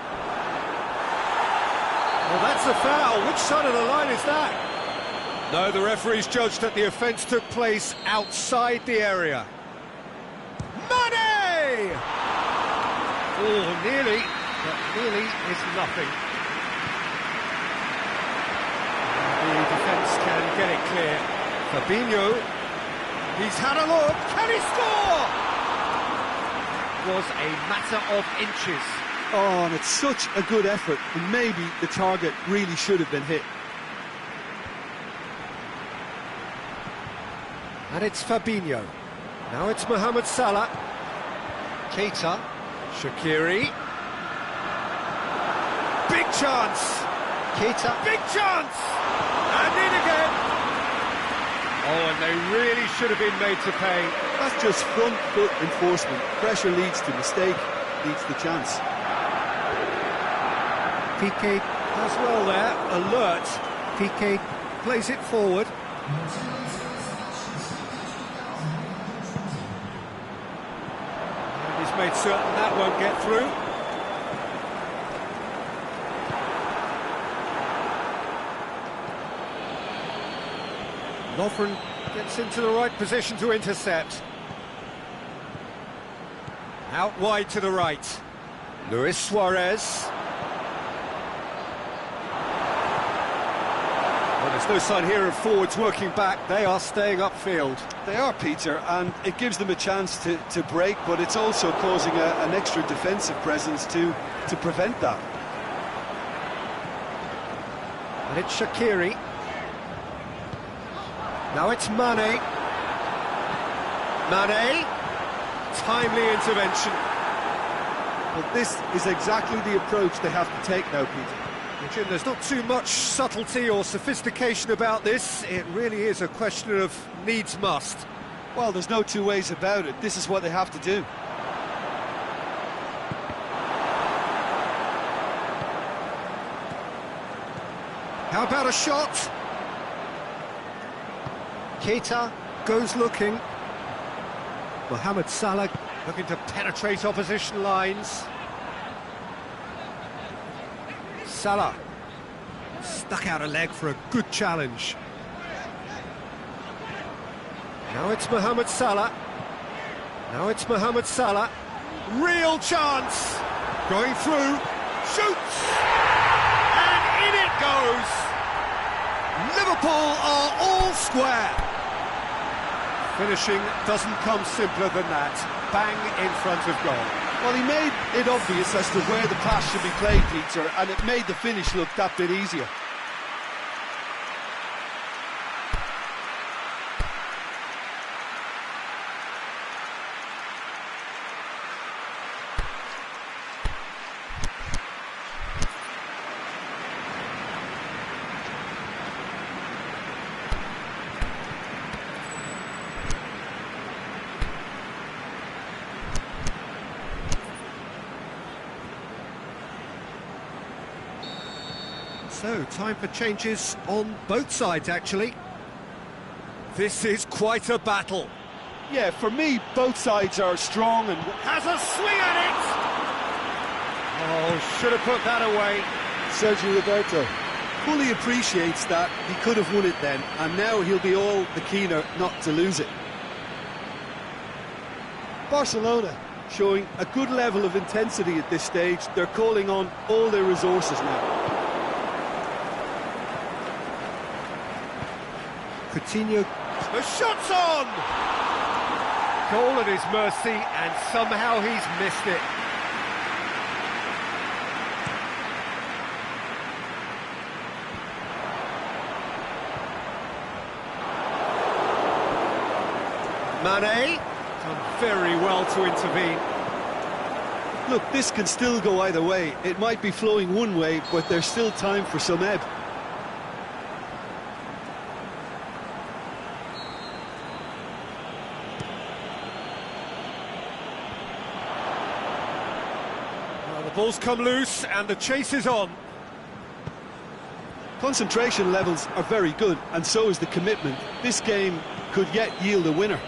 Well, that's a foul. Which side of the line is that? No, the referee's judged that the offence took place outside the area. Mane! Oh, nearly, but nearly is nothing. The defence can get it clear. Fabinho, he's had a look. Can he score? It was a matter of inches. Oh, and it's such a good effort, and maybe the target really should have been hit. And it's Fabinho. Now it's Mohamed Salah. Keita. Shaqiri. Big chance. Keita. Big chance! And in again. Oh, and they really should have been made to pay. That's just front foot enforcement. Pressure leads to mistake, leads to chance. Piqué does well there, alert. Piqué plays it forward. And he's made certain that won't get through. Lovren gets into the right position to intercept. Out wide to the right. Luis Suarez. There's no sign here of forwards working back. They are staying upfield. They are, Peter, and it gives them a chance to break, but it's also causing an extra defensive presence to prevent that. And it's Shaqiri. Now it's Mane. Mane. Timely intervention. But this is exactly the approach they have to take now, Peter. Well, Jim, there's not too much subtlety or sophistication about this. It really is a question of needs must. Well, there's no two ways about it. This is what they have to do. How about a shot? Keita goes looking. Mohamed Salah looking to penetrate opposition lines. Salah stuck out a leg for a good challenge. Now it's Mohamed Salah. Now it's Mohamed Salah. Real chance. Going through. Shoots. And in it goes. Liverpool are all square. Finishing doesn't come simpler than that. Bang in front of goal. Well, he made it obvious as to where the pass should be played, Peter, and it made the finish look that bit easier. So, time for changes on both sides, actually. This is quite a battle. Yeah, for me, both sides are strong and... Has a swing at it! Oh, should have put that away. Sergio Roberto fully appreciates that he could have won it then, and now he'll be all the keener not to lose it. Barcelona showing a good level of intensity at this stage. They're calling on all their resources now. Coutinho, the shot's on! Goal at his mercy, and somehow he's missed it. Mane, done very well to intervene. Look, this can still go either way. It might be flowing one way, but there's still time for some ebb. The ball's come loose and the chase is on. Concentration levels are very good, and so is the commitment. This game could yet yield a winner.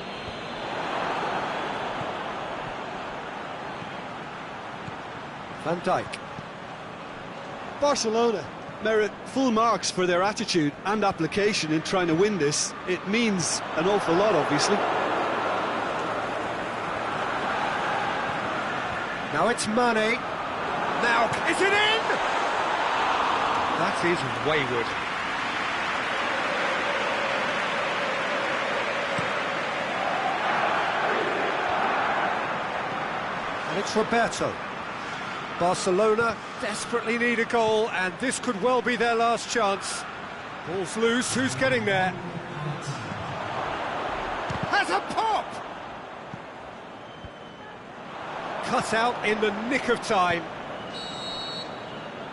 Van Dijk. Barcelona merit full marks for their attitude and application in trying to win this. It means an awful lot, obviously. Now it's Mane. Now, is it in? That is wayward. And it's Roberto. Barcelona desperately need a goal, and this could well be their last chance. Ball's loose, who's getting there? Has a pop! Cut out in the nick of time.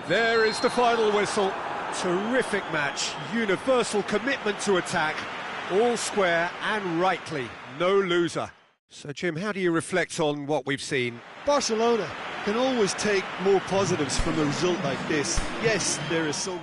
There is the final whistle. Terrific match, universal commitment to attack, all square and rightly, no loser. So Jim, how do you reflect on what we've seen? Barcelona can always take more positives from a result like this. Yes, there is some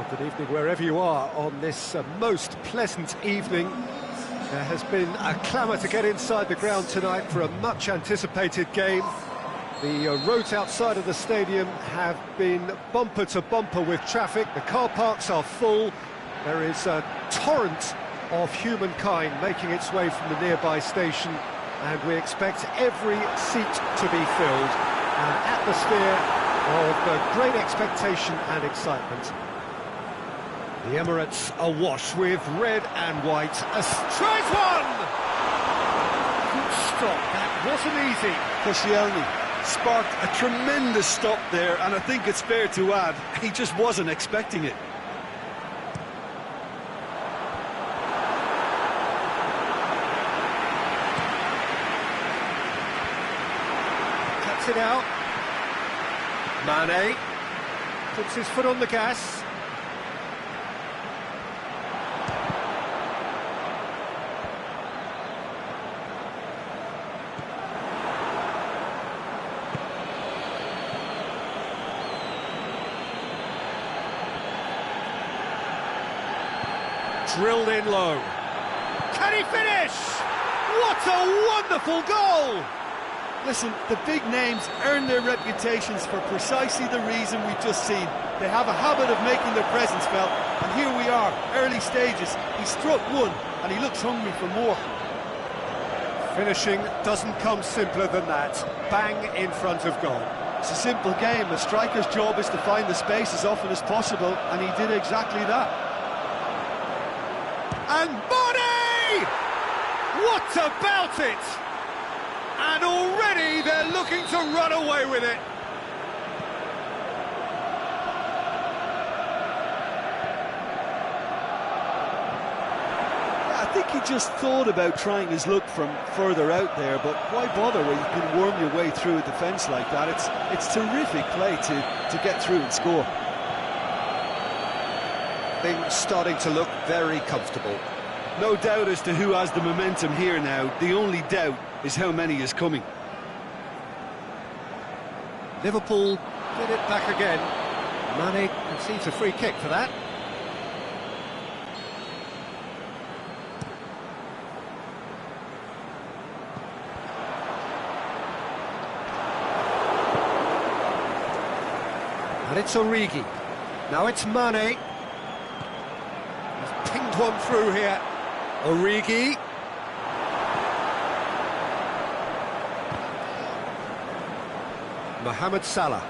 Good evening wherever you are on this most pleasant evening. There has been a clamour to get inside the ground tonight for a much-anticipated game. The roads outside of the stadium have been bumper to bumper with traffic. The car parks are full. There is a torrent of humankind making its way from the nearby station, and we expect every seat to be filled. An atmosphere of great expectation and excitement. The Emirates awash with red and white. Tries one! Good stop, that wasn't easy. Koscielny sparked a tremendous stop there, and I think it's fair to add, he just wasn't expecting it. Cuts it out. Mane puts his foot on the gas. Drilled in low. Can he finish? What a wonderful goal! Listen, the big names earn their reputations for precisely the reason we've just seen. They have a habit of making their presence felt, and here we are, early stages. He struck one, and he looks hungry for more. Finishing doesn't come simpler than that. Bang in front of goal. It's a simple game. A striker's job is to find the space as often as possible, and he did exactly that. And Mane! What about it? And already they're looking to run away with it. I think he just thought about trying his luck from further out there, but why bother when you can worm your way through a defence like that? It's terrific play to get through and score. Things starting to look very comfortable. No doubt as to who has the momentum here now. The only doubt is how many is coming. Liverpool did it back again. Mane conceives a free kick for that. And it's Origi. Now it's Mane. He's pinged one through here. Origi. Mohamed Salah.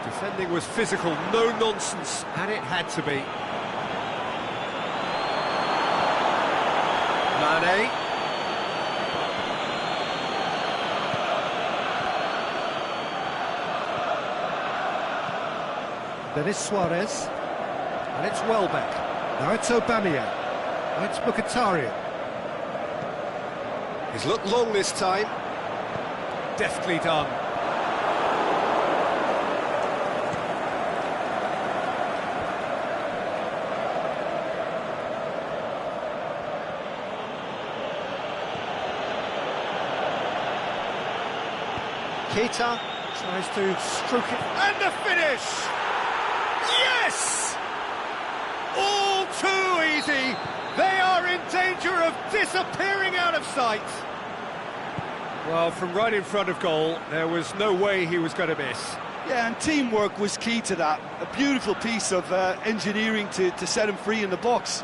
Defending was physical, no nonsense, and it had to be. Mane. Then it's Suarez, and it's Welbeck. Now it's Aubameyang. Now it's Mkhitaryan. He's looked long this time. Deftly done. Keita tries to stroke it. And the finish! Yes! All too easy. They are in danger of disappearing out of sight. Well, from right in front of goal, there was no way he was going to miss. Yeah, and teamwork was key to that. A beautiful piece of engineering to set him free in the box.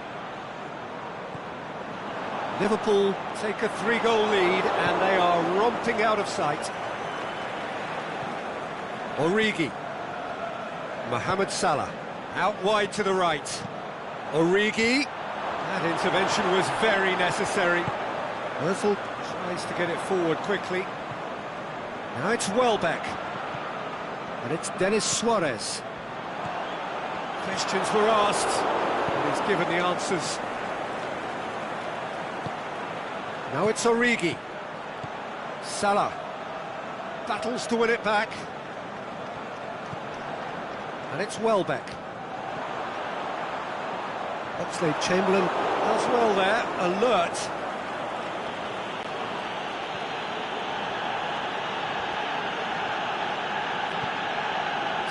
Liverpool take a 3-goal lead, and they are romping out of sight. Origi. Mohamed Salah. Out wide to the right. Origi. That intervention was very necessary. Ozil tries to get it forward quickly. Now it's Welbeck. And it's Denis Suarez. Questions were asked, and he's given the answers. Now it's Origi. Salah. Battles to win it back. And it's Welbeck. Oxlade-Chamberlain does well there, alert.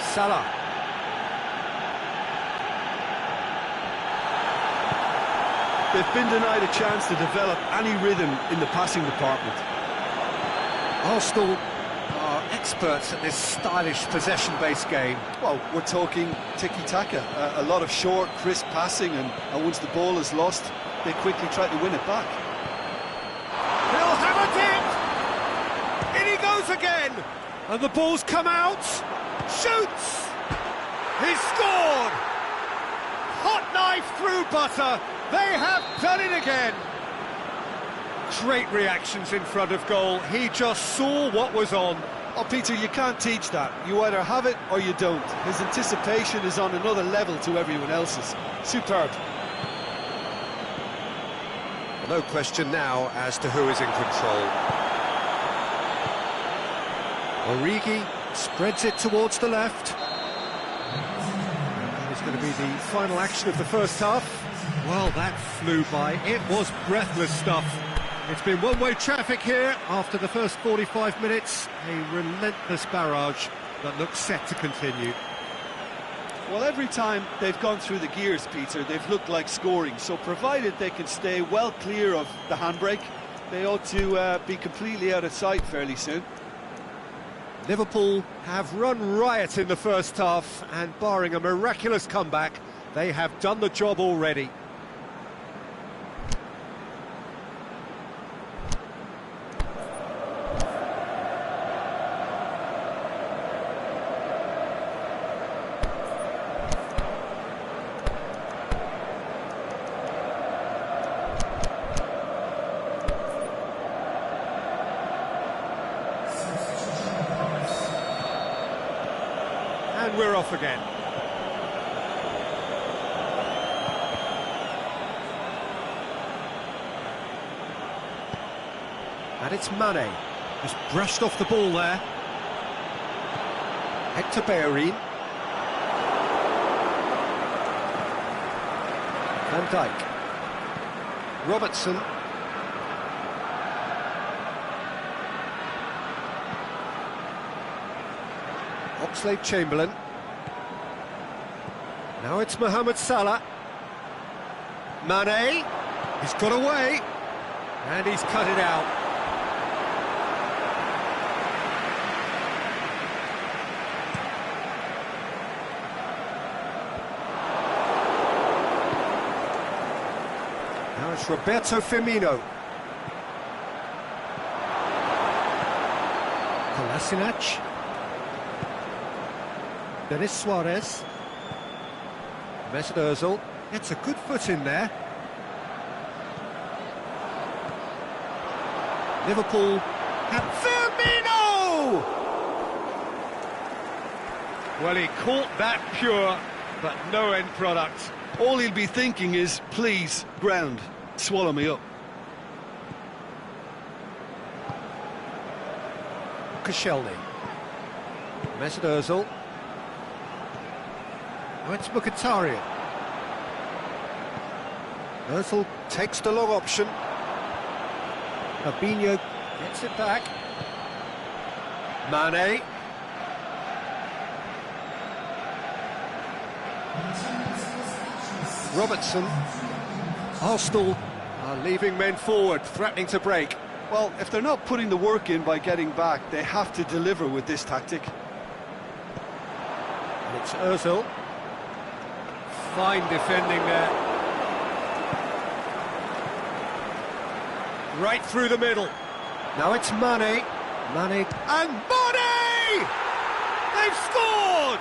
Salah. They've been denied a chance to develop any rhythm in the passing department. Arsenal are experts at this stylish possession-based game. Well, we're talking tiki-taka, a lot of short, crisp passing, and once the ball is lost, they quickly try to win it back. He'll hammer it! In he goes again! And the ball's come out! Shoots! He's scored! Hot knife through butter! They have done it again! Great reactions in front of goal. He just saw what was on. Oh, Peter, you can't teach that. You either have it or you don't. His anticipation is on another level to everyone else's. Superb. No question now as to who is in control. Origi spreads it towards the left. That is going to be the final action of the first half. Well, that flew by. It was breathless stuff. It's been one-way traffic here after the first 45 minutes. A relentless barrage that looks set to continue. Well, every time they've gone through the gears, Peter, they've looked like scoring. So provided they can stay well clear of the handbrake, they ought to be completely out of sight fairly soon. Liverpool have run riot in the first half, and barring a miraculous comeback, they have done the job already. And we're off again. And it's Mane, just brushed off the ball there. Hector Bellerin. Van Dijk. Robertson. Oxlade-Chamberlain. Now it's Mohamed Salah. Mane, he's got away, and he's cut it out. Now it's Roberto Firmino. Kolasinac. Denis Suarez. Mesut Ozil gets a good foot in there. Liverpool have Firmino! Well, he caught that pure, but no end product. All he'll be thinking is, please, ground, swallow me up. Koscielny. Mesut Ozil. Now it's Mkhitaryan. Ozil takes the long option. Fabinho gets it back. Mane. Robertson. Arsenal are leaving men forward, threatening to break. Well, if they're not putting the work in by getting back, they have to deliver with this tactic. And it's Ozil. Fine defending there. Right through the middle. Now it's Mane. Mane. And Mane! They've scored!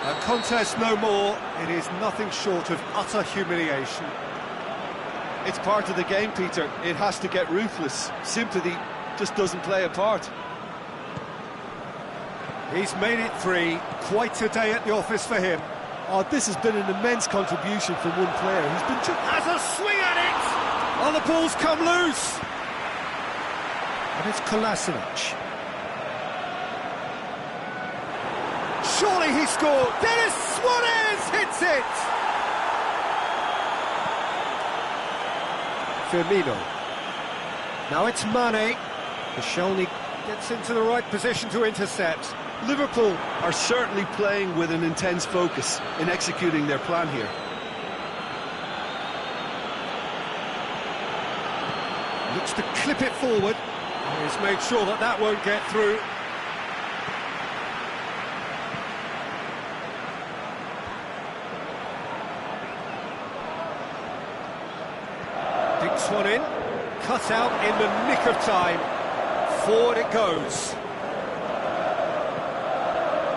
A contest no more. It is nothing short of utter humiliation. It's part of the game, Peter. It has to get ruthless. Sympathy just doesn't play a part. He's made it 3. Quite a day at the office for him. Oh, this has been an immense contribution from one player. He's been has a swing at it! Oh, the ball's come loose! And it's Kolasinac. Surely he scored! Denis Suarez hits it! Firmino. Now it's Mane. Koscielny Gets into the right position to intercept. Liverpool are certainly playing with an intense focus in executing their plan here. Looks to clip it forward. He's made sure that that won't get through. Dinks one in. Cut out in the nick of time. Forward it goes.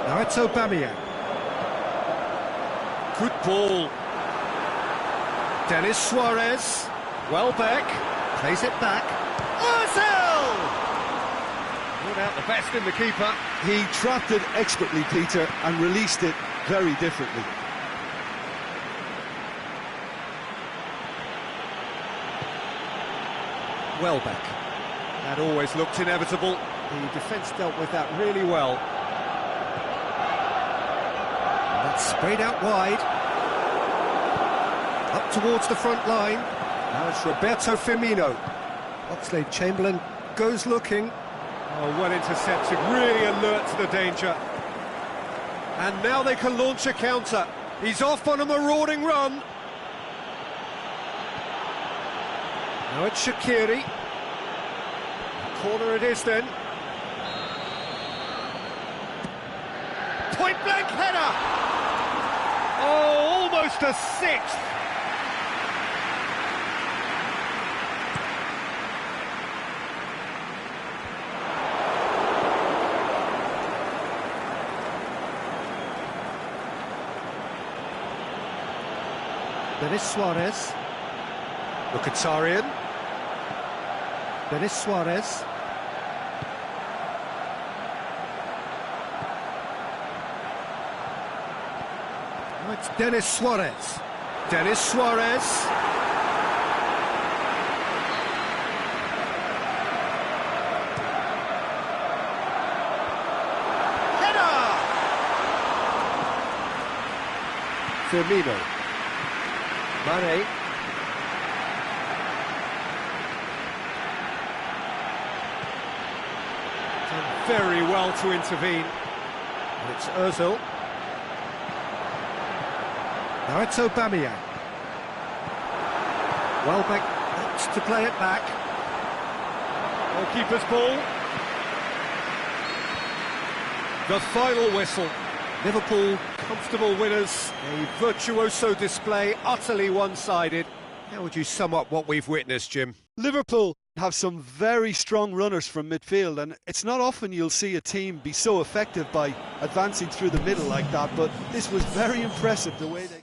Now it's Aubameyang. Good ball. Denis Suarez. Welbeck. Plays it back. Ozil! Not out the best in the keeper. He trapped it expertly, Peter, and released it very differently. Welbeck. That always looked inevitable. The defence dealt with that really well. And that's sprayed out wide. Up towards the front line. Now it's Roberto Firmino. Oxlade-Chamberlain goes looking. Oh, well intercepted, really alert to the danger. And now they can launch a counter. He's off on a marauding run. Now it's Shaqiri. Corner it is then. Point blank header! Oh, almost a sixth! Denis Suarez. Mkhitaryan. Denis Suarez. Oh, it's Denis Suarez. Denis Suarez. Header! Firmino. Mane. Done very well to intervene. And it's Ozil. Now it's Aubameyang. Welbeck wants to play it back. Goalkeeper's ball. The final whistle. Liverpool comfortable winners. A virtuoso display, utterly one-sided. How would you sum up what we've witnessed, Jim? Liverpool have some very strong runners from midfield, and it's not often you'll see a team be so effective by advancing through the middle like that, but this was very impressive the way they...